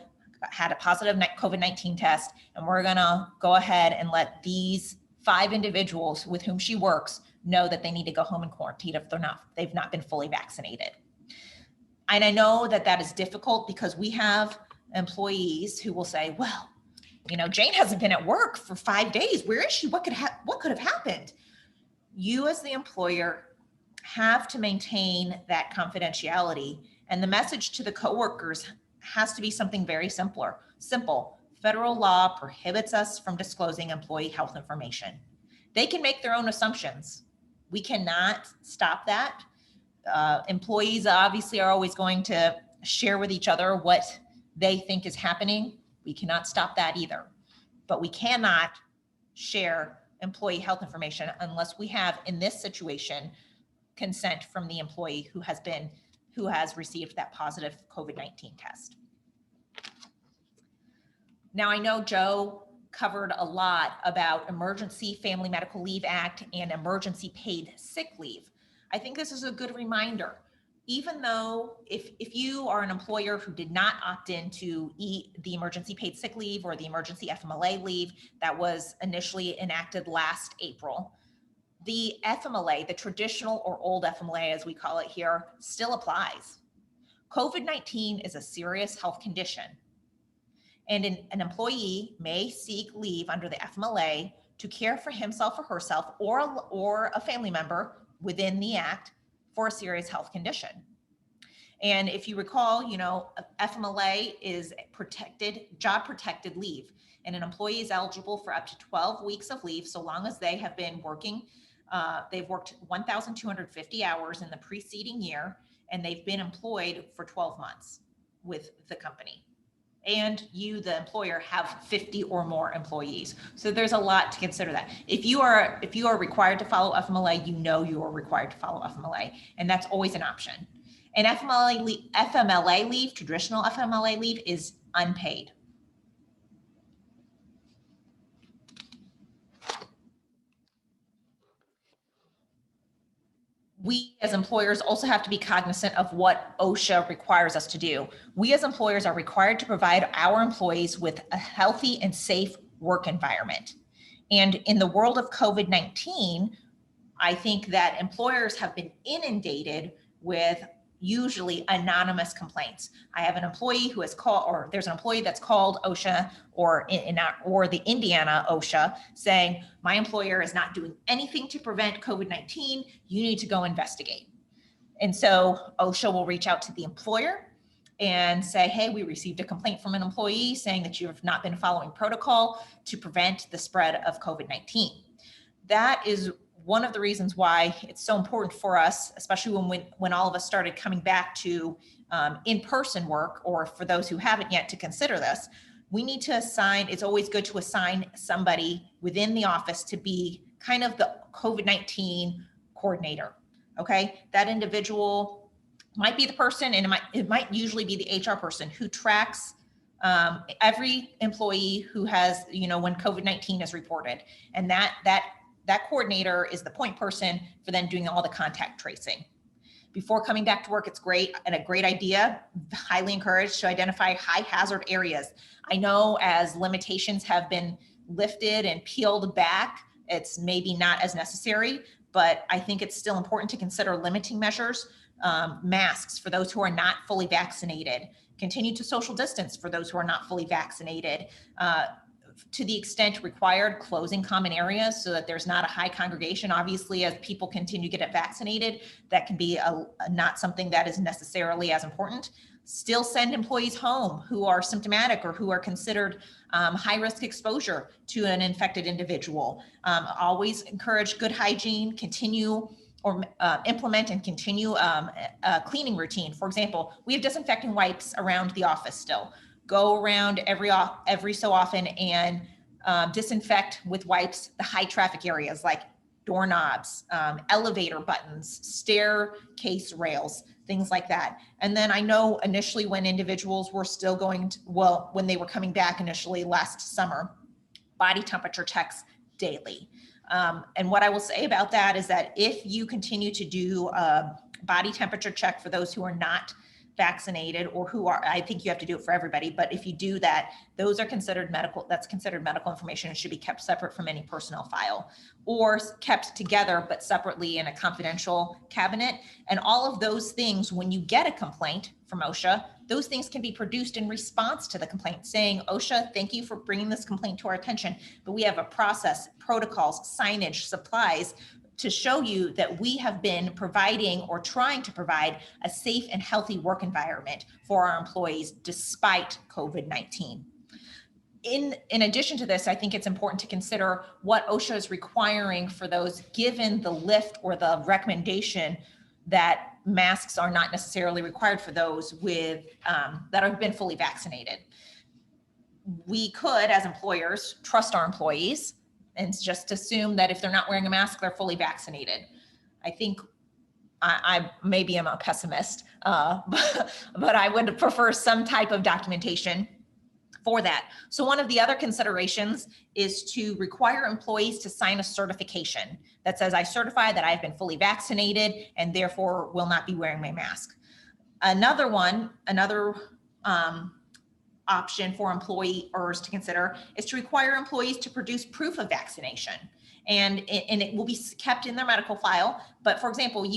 had a positive COVID-19 test, and we're gonna go ahead and let these 5 individuals with whom she works know that they need to go home and quarantine if they've not been fully vaccinated. And I know that that is difficult, because we have employees who will say, well, Jane hasn't been at work for 5 days. Where is she? What could have happened? You as the employer have to maintain that confidentiality, and the message to the coworkers has to be something very simple. Federal law prohibits us from disclosing employee health information. They can make their own assumptions. We cannot stop that. Employees obviously are always going to share with each other what they think is happening. We cannot stop that either, but we cannot share employee health information unless we have, in this situation, consent from the employee who has received that positive COVID-19 test. Now, I know Joe covered a lot about Emergency Family Medical Leave Act and emergency paid sick leave. I think this is a good reminder. Even though if you are an employer who did not opt into the emergency paid sick leave or the emergency FMLA leave that was initially enacted last April, the FMLA, the traditional or old FMLA as we call it here, still applies. COVID-19 is a serious health condition, and an employee may seek leave under the FMLA to care for himself or herself or a family member within the act for a serious health condition. And if you recall, FMLA is job protected leave, and an employee is eligible for up to 12 weeks of leave so long as they have been working. They've worked 1,250 hours in the preceding year, and they've been employed for 12 months with the company. And you, the employer, have 50 or more employees. So there's a lot to consider that. If you are required to follow FMLA, you are required to follow FMLA, and that's always an option. And FMLA leave, traditional FMLA leave, is unpaid. We as employers also have to be cognizant of what OSHA requires us to do. We as employers are required to provide our employees with a healthy and safe work environment. And in the world of COVID-19, I think that employers have been inundated with usually anonymous complaints. I have an employee who has called, or there's an employee that's called OSHA or the Indiana OSHA saying, my employer is not doing anything to prevent COVID-19. You need to go investigate. And so OSHA will reach out to the employer and say, hey, we received a complaint from an employee saying that you have not been following protocol to prevent the spread of COVID-19. That is one of the reasons why it's so important for us, especially when all of us started coming back to in-person work, or for those who haven't yet to consider this, we need to assign, it's always good to assign somebody within the office to be kind of the COVID-19 coordinator, okay? That individual might be the person, and it might usually be the HR person who tracks every employee who has, when COVID-19 is reported. And that coordinator is the point person for then doing all the contact tracing. Before coming back to work, it's great and a great idea, highly encouraged to identify high hazard areas. I know as limitations have been lifted and peeled back, it's maybe not as necessary, but I think it's still important to consider limiting measures, masks for those who are not fully vaccinated, continue to social distance for those who are not fully vaccinated, to the extent required, closing common areas so that there's not a high congregation. Obviously, as people continue to get vaccinated, that can be not something that is necessarily as important. still send employees home who are symptomatic or who are considered high-risk exposure to an infected individual. Always encourage good hygiene, continue or implement and continue a cleaning routine. For example, we have disinfecting wipes around the office still. Go around every so often and disinfect with wipes the high traffic areas like doorknobs, elevator buttons, staircase rails, things like that. And then I know initially when individuals were still going to, well, when they were coming back initially last summer, body temperature checks daily. And what I will say about that is that if you continue to do a body temperature check for those who are not vaccinated or who are, I think you have to do it for everybody, but if you do that, those are considered medical, that's considered medical information and should be kept separate from any personnel file or kept together, but separately in a confidential cabinet. And all of those things, when you get a complaint from OSHA, those things can be produced in response to the complaint saying, OSHA, thank you for bringing this complaint to our attention, but we have a process, protocols, signage, supplies to show you that we have been providing or trying to provide a safe and healthy work environment for our employees despite COVID-19. In addition to this, I think it's important to consider what OSHA is requiring for those given the lift or the recommendation that masks are not necessarily required for those with that have been fully vaccinated. We could, as employers, trust our employees and just assume that if they're not wearing a mask, they're fully vaccinated. I think I maybe am a pessimist, but I would prefer some type of documentation for that. So one of the other considerations is to require employees to sign a certification that says, I certify that I've been fully vaccinated and therefore will not be wearing my mask. Another option for employers to consider is to require employees to produce proof of vaccination. And it will be kept in their medical file. But for example,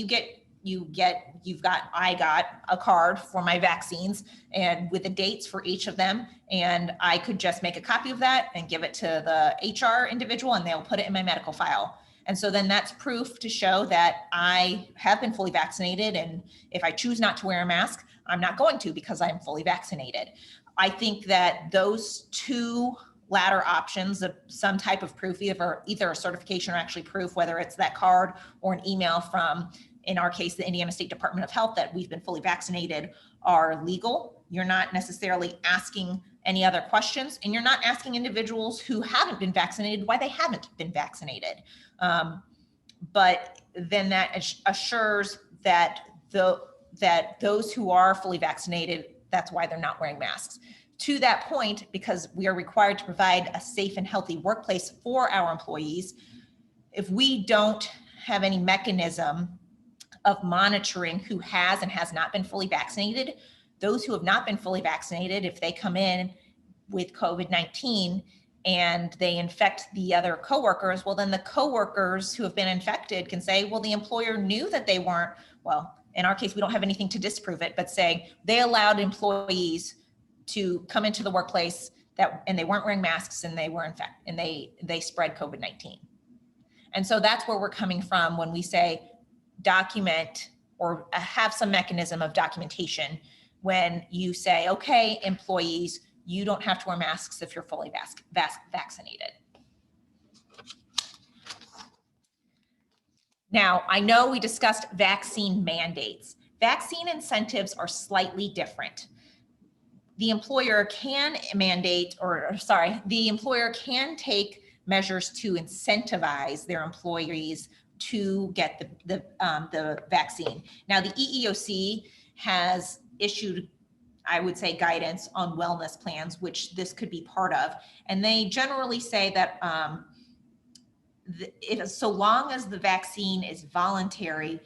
I got a card for my vaccines and with the dates for each of them. And I could just make a copy of that and give it to the HR individual and they'll put it in my medical file. And so then that's proof to show that I have been fully vaccinated. And if I choose not to wear a mask, I'm not going to because I'm fully vaccinated. I think that those two latter options of some type of proof, either a certification or actually proof, whether it's that card or an email from, in our case, the Indiana State Department of Health, that we've been fully vaccinated, are legal. You're not necessarily asking any other questions, and you're not asking individuals who haven't been vaccinated why they haven't been vaccinated. But then that assures that those who are fully vaccinated, that's why they're not wearing masks. To that point, because we are required to provide a safe and healthy workplace for our employees, if we don't have any mechanism of monitoring who has and has not been fully vaccinated, those who have not been fully vaccinated, if they come in with COVID-19 and they infect the other coworkers, well, then the coworkers who have been infected can say, well, the employer knew that they weren't, well, in our case, we don't have anything to disprove it, but say they allowed employees to come into the workplace and they weren't wearing masks and they were infected and they spread COVID-19. And so that's where we're coming from when we say document or have some mechanism of documentation when you say, okay, employees, you don't have to wear masks if you're fully vaccinated. Now, I know we discussed vaccine mandates. Vaccine incentives are slightly different. The employer can the employer can take measures to incentivize their employees to get the vaccine. Now, the EEOC has issued, I would say, guidance on wellness plans, which this could be part of. And they generally say that so long as the vaccine is voluntary,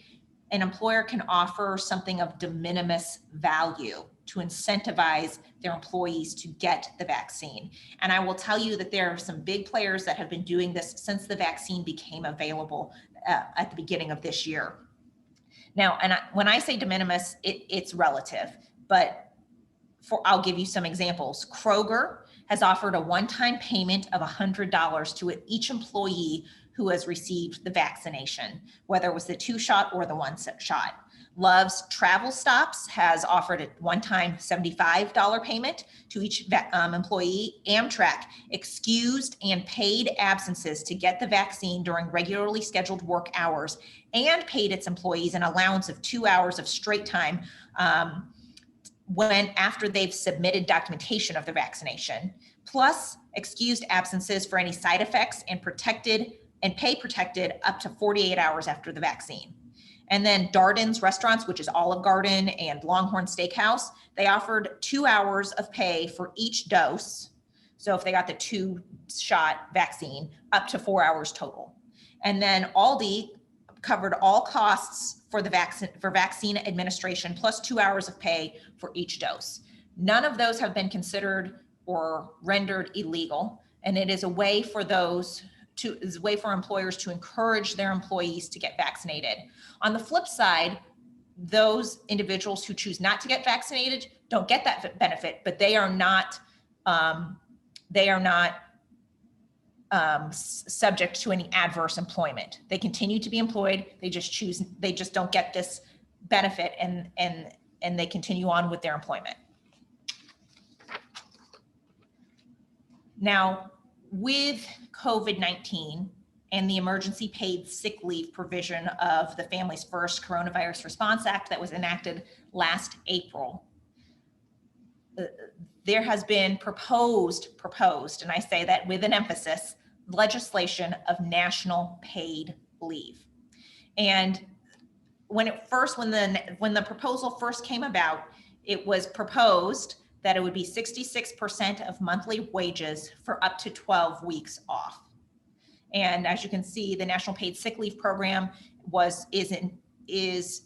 an employer can offer something of de minimis value to incentivize their employees to get the vaccine. And I will tell you that there are some big players that have been doing this since the vaccine became available at the beginning of this year. Now, when I say de minimis, it's relative, but I'll give you some examples. Kroger has offered a one-time payment of $100 to each employee who has received the vaccination, whether it was the 2-shot or the 1 shot. Love's Travel Stops has offered a one-time $75 payment to each employee. Amtrak excused and paid absences to get the vaccine during regularly scheduled work hours and paid its employees an allowance of 2 hours of straight time when after they've submitted documentation of the vaccination, plus excused absences for any side effects and pay protected up to 48 hours after the vaccine. And then Darden's Restaurants, which is Olive Garden and Longhorn Steakhouse, they offered 2 hours of pay for each dose. So if they got the 2-shot vaccine, up to 4 hours total. And then Aldi covered all costs for the vaccine administration plus 2 hours of pay for each dose. None of those have been considered or rendered illegal, and it is a way for employers to encourage their employees to get vaccinated. On the flip side, those individuals who choose not to get vaccinated don't get that benefit, but they are not subject to any adverse employment. They continue to be employed. They just don't get this benefit, and they continue on with their employment. Now, with COVID-19 and the emergency paid sick leave provision of the Families First Coronavirus Response Act that was enacted last April, there has been proposed, and I say that with an emphasis, legislation of national paid leave. And when the proposal first came about, it was proposed that it would be 66% of monthly wages for up to 12 weeks off. And as you can see, the National Paid Sick Leave Program is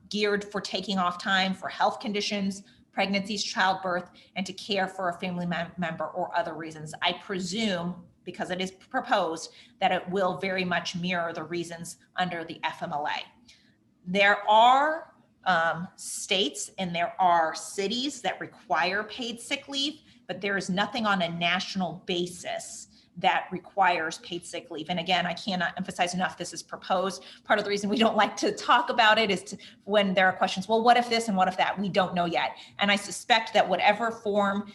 geared for taking off time for health conditions, pregnancies, childbirth, and to care for a family member or other reasons. I presume, because it is proposed, that it will very much mirror the reasons under the FMLA. There are states and there are cities that require paid sick leave, but there is nothing on a national basis that requires paid sick leave. And again, I cannot emphasize enough, this is proposed. Part of the reason we don't like to talk about it is when there are questions, well, what if this and what if that? We don't know yet. And I suspect that whatever form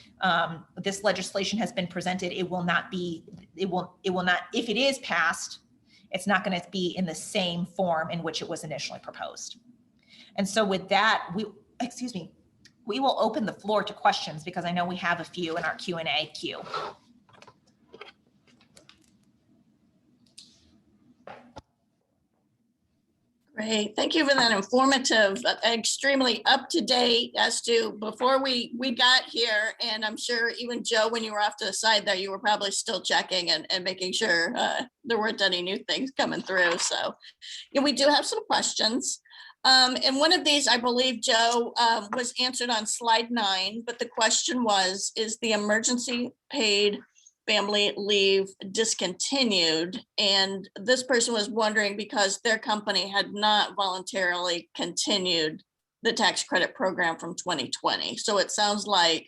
this legislation has been presented, it will not, if it is passed, it's not going to be in the same form in which it was initially proposed. And so with that, we will open the floor to questions because I know we have a few in our Q&A queue. Great, thank you for that informative, extremely up-to-date as to before we got here. And I'm sure even Joe, when you were off to the side there, you were probably still checking and making sure there weren't any new things coming through. So yeah, we do have some questions. And one of these, I believe, Joe, was answered on slide 9, but the question was, is the emergency paid family leave discontinued? And this person was wondering because their company had not voluntarily continued the tax credit program from 2020. So it sounds like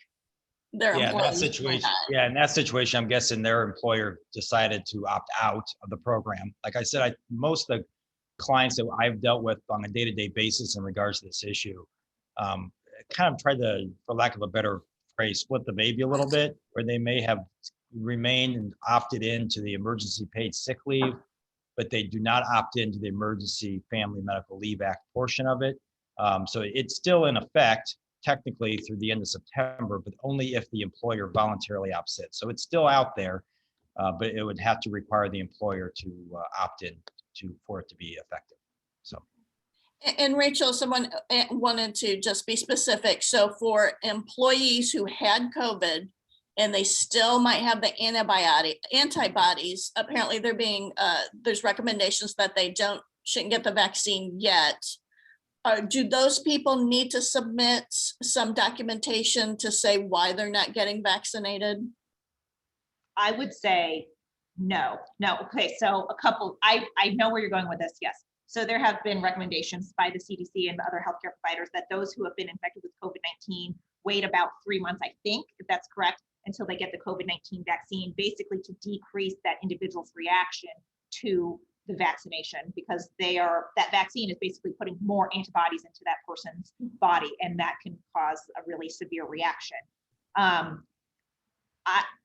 their in that employees situation, in that situation, I'm guessing their employer decided to opt out of the program. Like I said, most of the clients that I've dealt with on a day-to-day basis in regards to this issue, kind of tried to, for lack of a better phrase, split the baby a little bit, where they may have remained and opted into the emergency paid sick leave, but they do not opt into the Emergency Family Medical Leave Act portion of it. So it's still in effect technically through the end of September, but only if the employer voluntarily opts in. So it's still out there, but it would have to require the employer to opt in for it to be effective. So. And Rachel, someone wanted to just be specific. So for employees who had COVID and they still might have the antibodies, apparently they're being, there's recommendations that they shouldn't get the vaccine yet. Do those people need to submit some documentation to say why they're not getting vaccinated? I would say no. Okay, so I know where you're going with this, yes. So there have been recommendations by the CDC and other healthcare providers that those who have been infected with COVID-19 wait about 3 months, I think, if that's correct, until they get the COVID-19 vaccine, basically to decrease that individual's reaction to the vaccination, because that vaccine is basically putting more antibodies into that person's body, and that can cause a really severe reaction.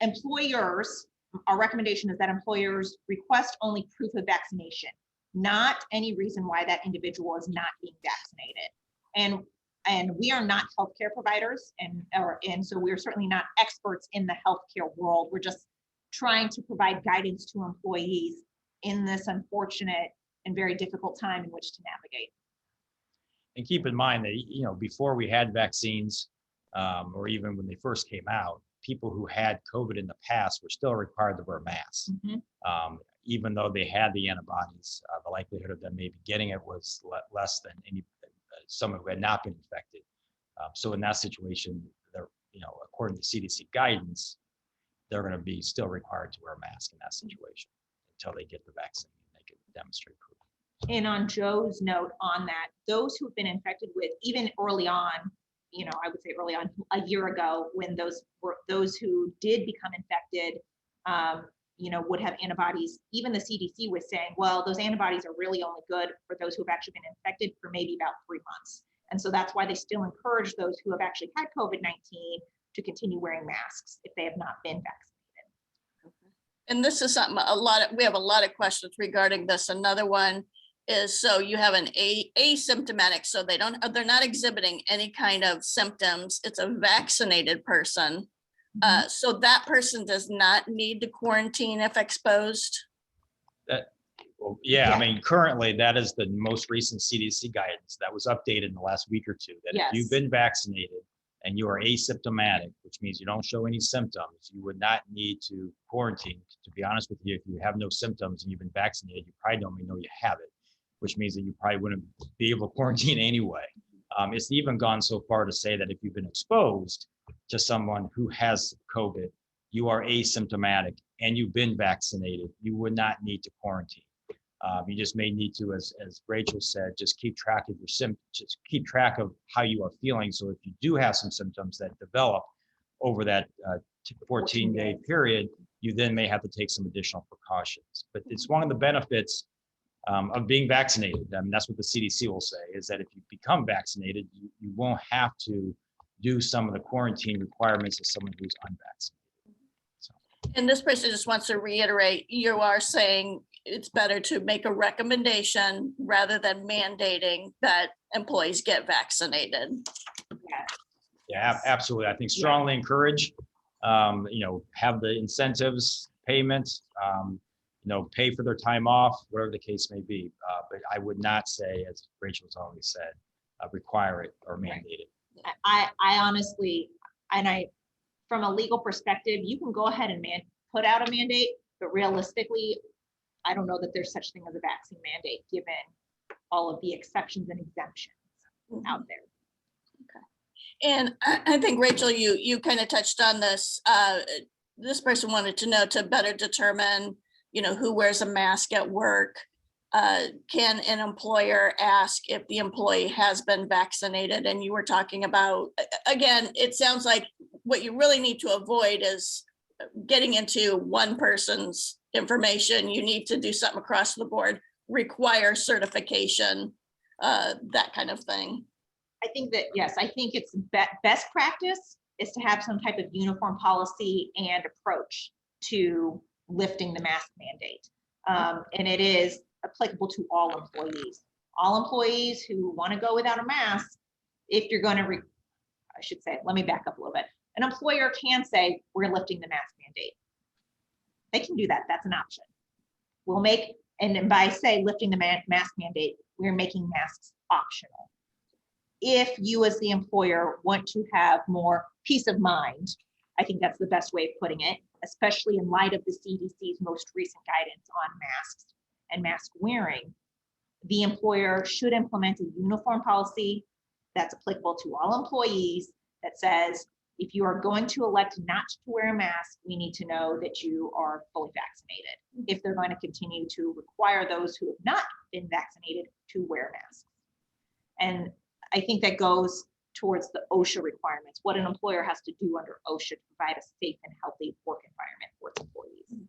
Employers, our recommendation is that employers request only proof of vaccination, not any reason why that individual is not being vaccinated. And we are not healthcare providers, and so we're certainly not experts in the healthcare world. We're just trying to provide guidance to employees in this unfortunate and very difficult time in which to navigate. And keep in mind that, you know, before we had vaccines, or even when they first came out, people who had COVID in the past were still required to wear masks. Even though they had the antibodies, the likelihood of them maybe getting it was less than someone who had not been infected. So in that situation, they're, you know, according to CDC guidance, they're going to be still required to wear a mask in that situation until they get the vaccine and they can demonstrate proof. And on Joe's note on that, those who've been infected with, even early on, you know, I would say early on, a year ago, when those who did become infected, you know, would have antibodies. Even the CDC was saying, well, those antibodies are really only good for those who have actually been infected for maybe about 3 months. And so that's why they still encourage those who have actually had COVID-19 to continue wearing masks if they have not been vaccinated. And this is something we have a lot of questions regarding this. Another one is, so you have an asymptomatic, so they're not exhibiting any kind of symptoms. It's a vaccinated person. So that person does not need to quarantine if exposed. Well, yeah, I mean, currently that is the most recent CDC guidance that was updated in the last week or two, that if you've been vaccinated and you are asymptomatic, which means you don't show any symptoms, you would not need to quarantine. To be honest with you, if you have no symptoms and you've been vaccinated, you probably don't even know you have it, which means that you probably wouldn't be able to quarantine anyway. It's even gone so far to say that if you've been exposed to someone who has COVID, you are asymptomatic and you've been vaccinated, you would not need to quarantine. You just may need to, as Rachel said, just keep track of your symptoms, just keep track of how you are feeling. So if you do have some symptoms that develop over that 14-day period, you then may have to take some additional precautions. But it's one of the benefits of being vaccinated. I mean, that's what the CDC will say, is that if you become vaccinated, you won't have to do some of the quarantine requirements of someone who's unvaccinated. So. And this person just wants to reiterate, you are saying it's better to make a recommendation rather than mandating that employees get vaccinated. Yeah, absolutely. I think strongly encourage, you know, have the incentives, payments, you know, pay for their time off, whatever the case may be. But I would not say, as Rachel's always said, require it or mandate it. I honestly, from a legal perspective, you can go ahead and put out a mandate, but realistically, I don't know that there's such thing as a vaccine mandate, given all of the exceptions and exemptions out there. Okay. And I think, Rachel, you kind of touched on this. This person wanted to know, to better determine, you know, who wears a mask at work. Can an employer ask if the employee has been vaccinated? And you were talking about, again, it sounds like what you really need to avoid is getting into one person's information. You need to do something across the board, require certification, that kind of thing. I think that, yes, I think it's best practice is to have some type of uniform policy and approach to lifting the mask mandate. And it is applicable to all employees. All employees who want to go without a mask, if you're going to, I should say, let me back up a little bit. An employer can say, we're lifting the mask mandate. They can do that. That's an option. We'll make, and by say lifting the mask mandate, we're making masks optional. If you as the employer want to have more peace of mind, I think that's the best way of putting it, especially in light of the CDC's most recent guidance on masks and mask wearing. The employer should implement a uniform policy that's applicable to all employees that says, if you are going to elect not to wear a mask, we need to know that you are fully vaccinated. If they're going to continue to require those who have not been vaccinated to wear masks. And I think that goes towards the OSHA requirements, what an employer has to do under OSHA to provide a safe and healthy work environment for its employees.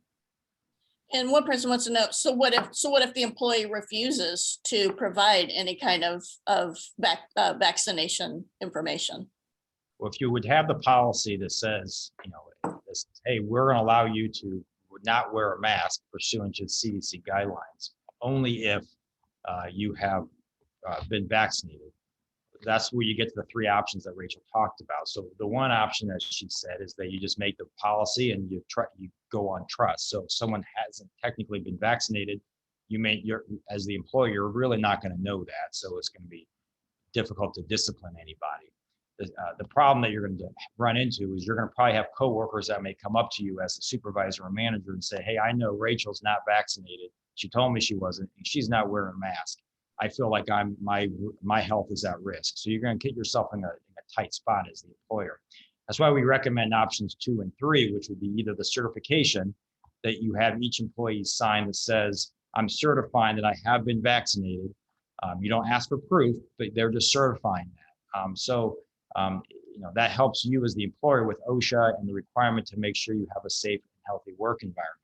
And one person wants to know, so what if the employee refuses to provide any kind of vaccination information? Well, if you would have the policy that says, this, hey, we're going to allow you to not wear a mask pursuant to CDC guidelines, only if you have been vaccinated. That's where you get to the three options that Rachel talked about. So the one option that she said is that you just make the policy and you go on trust. So if someone hasn't technically been vaccinated, as the employer, you're really not going to know that. So it's going to be difficult to discipline anybody. The problem that you're going to run into is you're going to probably have coworkers that may come up to you as a supervisor or manager and say, hey, I know Rachel's not vaccinated. She told me she wasn't, and she's not wearing a mask. I feel like my health is at risk. So you're going to get yourself in a tight spot as the employer. That's why we recommend options 2 and 3, which would be either the certification that you have each employee sign that says, I'm certifying that I have been vaccinated. You don't ask for proof, but they're just certifying that. That helps you as the employer with OSHA and the requirement to make sure you have a safe and healthy work environment.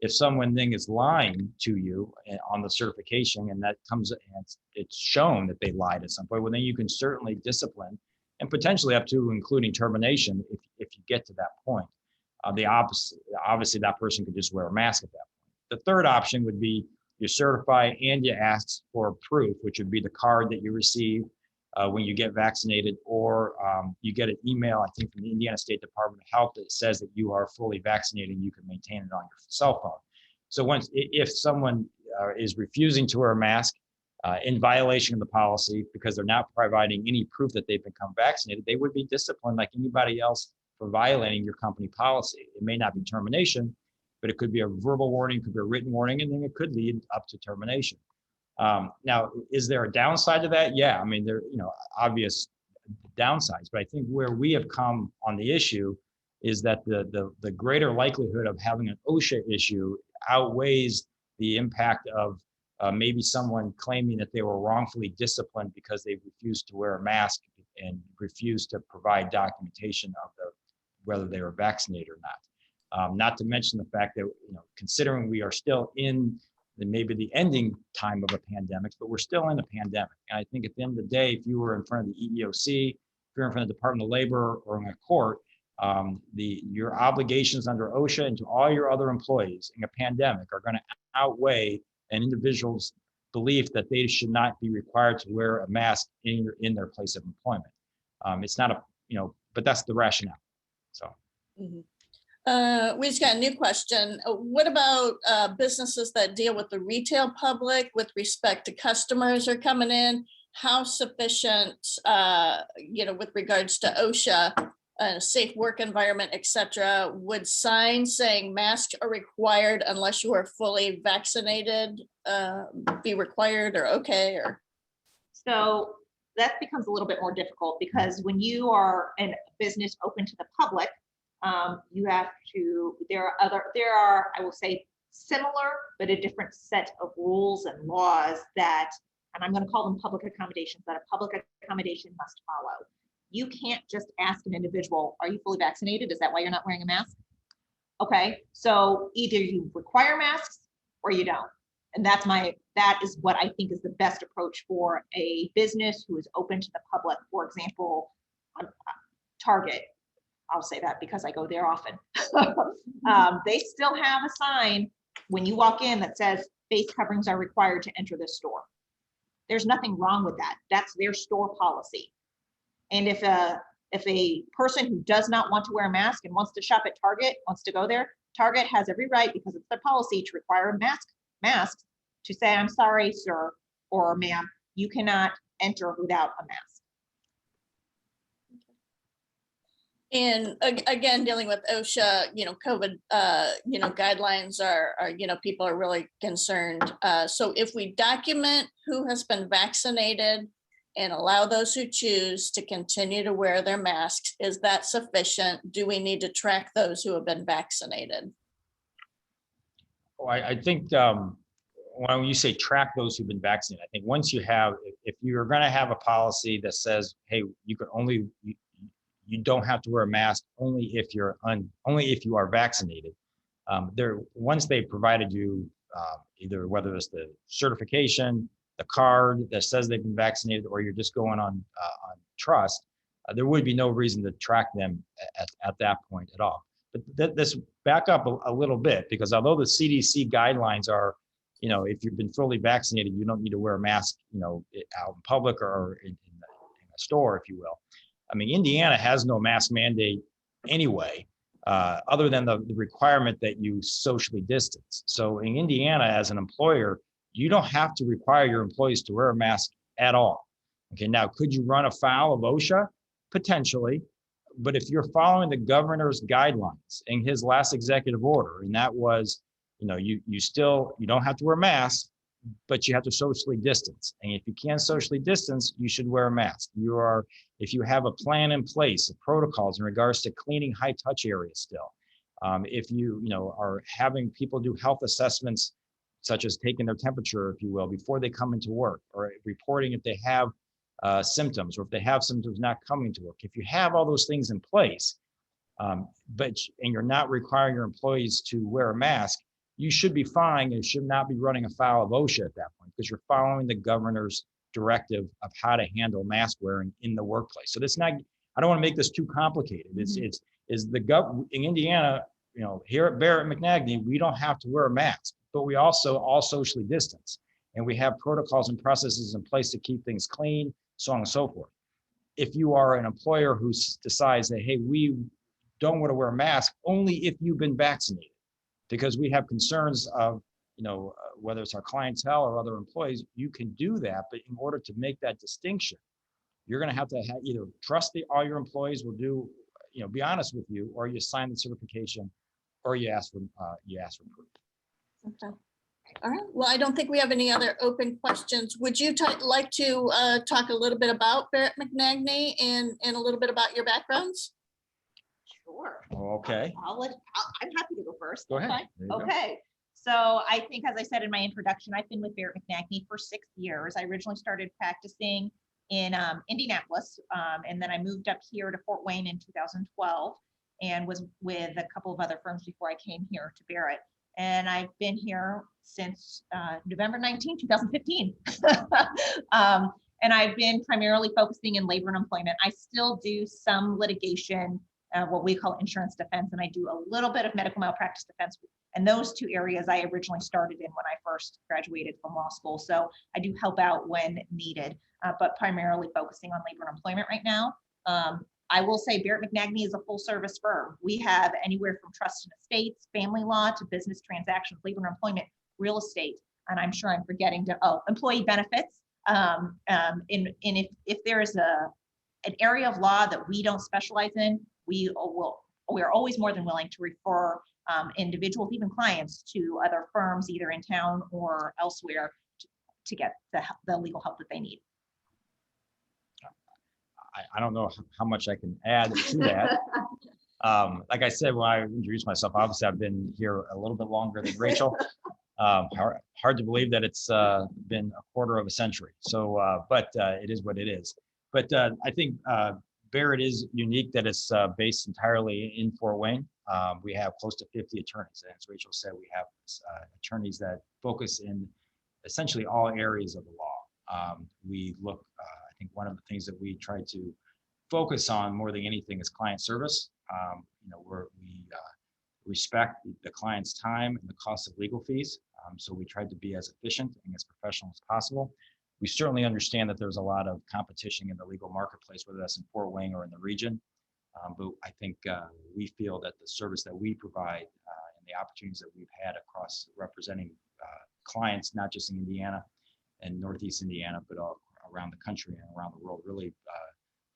If someone then is lying to you on the certification and that comes and it's shown that they lied at some point, well, then you can certainly discipline and potentially up to including termination if you get to that point. Obviously that person could just wear a mask at that point. The third option would be you certify and you ask for proof, which would be the card that you receive when you get vaccinated, or you get an email, I think, from the Indiana State Department of Health that says that you are fully vaccinated and you can maintain it on your cell phone. So if someone is refusing to wear a mask in violation of the policy because they're not providing any proof that they've become vaccinated, they would be disciplined like anybody else for violating your company policy. It may not be termination, but it could be a verbal warning, it could be a written warning, and then it could lead up to termination. Now, is there a downside to that? Yeah, I mean, there are obvious downsides, but I think where we have come on the issue is that the greater likelihood of having an OSHA issue outweighs the impact of maybe someone claiming that they were wrongfully disciplined because they refused to wear a mask and refused to provide documentation of whether they were vaccinated or not. Not to mention the fact that, considering we are still in maybe the ending time of a pandemic, but we're still in a pandemic. And I think at the end of the day, if you were in front of the EEOC, if you're in front of the Department of Labor or in a court, your obligations under OSHA and to all your other employees in a pandemic are going to outweigh an individual's belief that they should not be required to wear a mask in their place of employment. It's not but that's the rationale. So. Mm-hmm. We just got a new question. What about businesses that deal with the retail public with respect to customers are coming in? How sufficient, with regards to OSHA, safe work environment, et cetera, would signs saying masks are required unless you are fully vaccinated be required or okay? Or so that becomes a little bit more difficult because when you are in a business open to the public, you have to, there are, I will say, similar, but a different set of rules and laws that, and I'm going to call them public accommodations, that a public accommodation must follow. You can't just ask an individual, are you fully vaccinated? Is that why you're not wearing a mask? Okay, so either you require masks or you don't. And that is what I think is the best approach for a business who is open to the public. For example, Target. I'll say that because I go there often. They still have a sign when you walk in that says face coverings are required to enter this store. There's nothing wrong with that. That's their store policy. And if a person who does not want to wear a mask and wants to shop at Target, wants to go there, Target has every right, because it's their policy, to require masks to say, I'm sorry, sir or ma'am, you cannot enter without a mask. And again, dealing with OSHA, COVID, guidelines are, people are really concerned. So if we document who has been vaccinated and allow those who choose to continue to wear their masks, is that sufficient? Do we need to track those who have been vaccinated? Well, I think when you say track those who've been vaccinated, I think once you have, if you're going to have a policy that says, hey, you don't have to wear a mask only if you are vaccinated. Once they provided you either whether it's the certification, the card that says they've been vaccinated, or you're just going on trust, there would be no reason to track them at that point at all. But let's back up a little bit, because although the CDC guidelines are, if you've been fully vaccinated, you don't need to wear a mask, out in public or in a store, if you will. I mean, Indiana has no mask mandate anyway, other than the requirement that you socially distance. So in Indiana, as an employer, you don't have to require your employees to wear a mask at all. Okay, now, could you run afoul of OSHA? Potentially. But if you're following the governor's guidelines in his last executive order, and that was, you don't have to wear masks, but you have to socially distance. And if you can't socially distance, you should wear a mask. If you have a plan in place, protocols in regards to cleaning high touch areas still. If you are having people do health assessments, such as taking their temperature, if you will, before they come into work, or reporting if they have symptoms, or if they have symptoms not coming to work. If you have all those things in place, and you're not requiring your employees to wear a mask, you should be fine and should not be running afoul of OSHA at that point, because you're following the governor's directive of how to handle mask wearing in the workplace. So that's not, I don't want to make this too complicated. In Indiana, here at Barrett McNagny, we don't have to wear a mask, but we also all socially distance. And we have protocols and processes in place to keep things clean, so on and so forth. If you are an employer who decides that, hey, we don't want to wear a mask only if you've been vaccinated, because we have concerns of, whether it's our clientele or other employees, you can do that. But in order to make that distinction, you're going to have either trust all your employees will do, be honest with you, or you sign the certification, or you ask for proof. Okay. All right. Well, I don't think we have any other open questions. Would you like to talk a little bit about Barrett McNagny and a little bit about your backgrounds? Sure. Okay. I'm happy to go first. Go ahead. Okay. So I think, as I said in my introduction, I've been with Barrett McNagny for 6 years. I originally started practicing in Indianapolis, and then I moved up here to Fort Wayne in 2012, and was with a couple of other firms before I came here to Barrett. And I've been here since November 19, 2015. And I've been primarily focusing in labor and employment. I still do some litigation, what we call insurance defense, and I do a little bit of medical malpractice defense. And those two areas I originally started in when I first graduated from law school. So I do help out when needed, but primarily focusing on labor and employment right now. I will say Barrett McNagny is a full service firm. We have anywhere from trust and estates, family law, to business transactions, labor and employment, real estate. And I'm sure I'm forgetting employee benefits. If there is an area of law that we don't specialize in, we're always more than willing to refer individuals, even clients, to other firms either in town or elsewhere to get the legal help that they need. I don't know how much I can add to that. Like I said, when I introduced myself, obviously I've been here a little bit longer than Rachel. Hard to believe that it's been a quarter of a century. So, but it is what it is. But I think Barrett is unique that it's based entirely in Fort Wayne. We have close to 50 attorneys. And as Rachel said, we have attorneys that focus in essentially all areas of the law. We look, I think one of the things that we try to focus on more than anything is client service. We respect the client's time and the cost of legal fees. So we try to be as efficient and as professional as possible. We certainly understand that there's a lot of competition in the legal marketplace, whether that's in Fort Wayne or in the region. But I think we feel that the service that we provide and the opportunities that we've had across representing clients, not just in Indiana and Northeast Indiana, but around the country and around the world, really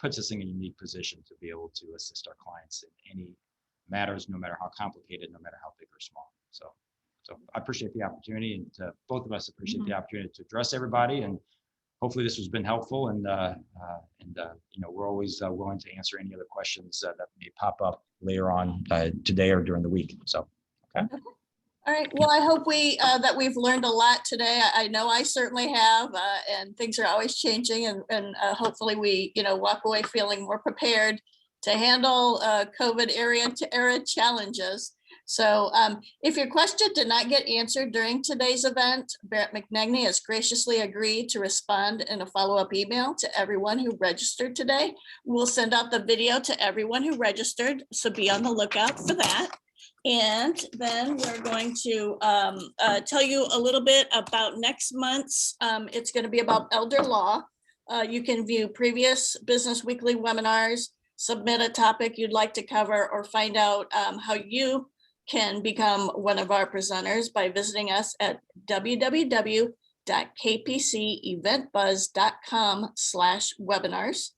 puts us in a unique position to be able to assist our clients in any matters, no matter how complicated, no matter how big or small. So I appreciate the opportunity, and both of us appreciate the opportunity to address everybody. And hopefully this has been helpful. And we're always willing to answer any other questions that may pop up later on today or during the week. So, okay. All right. Well, I hope that we've learned a lot today. I know I certainly have, and things are always changing, and hopefully we, walk away feeling more prepared to handle COVID era challenges. So if your question did not get answered during today's event, Barrett McNagny has graciously agreed to respond in a follow-up email to everyone who registered today. We'll send out the video to everyone who registered, so be on the lookout for that. And then we're going to tell you a little bit about next month's. It's going to be about elder law. You can view previous Business Weekly webinars, submit a topic you'd like to cover, or find out how you can become one of our presenters by visiting us at www.kpceventbuzz.com/webinars.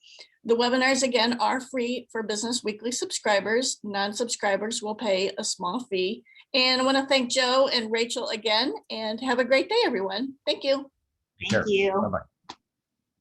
The webinars, again, are free for Business Weekly subscribers. Non-subscribers will pay a small fee. And I want to thank Joe and Rachel again, and have a great day, everyone. Thank you. Thank you. Bye-bye.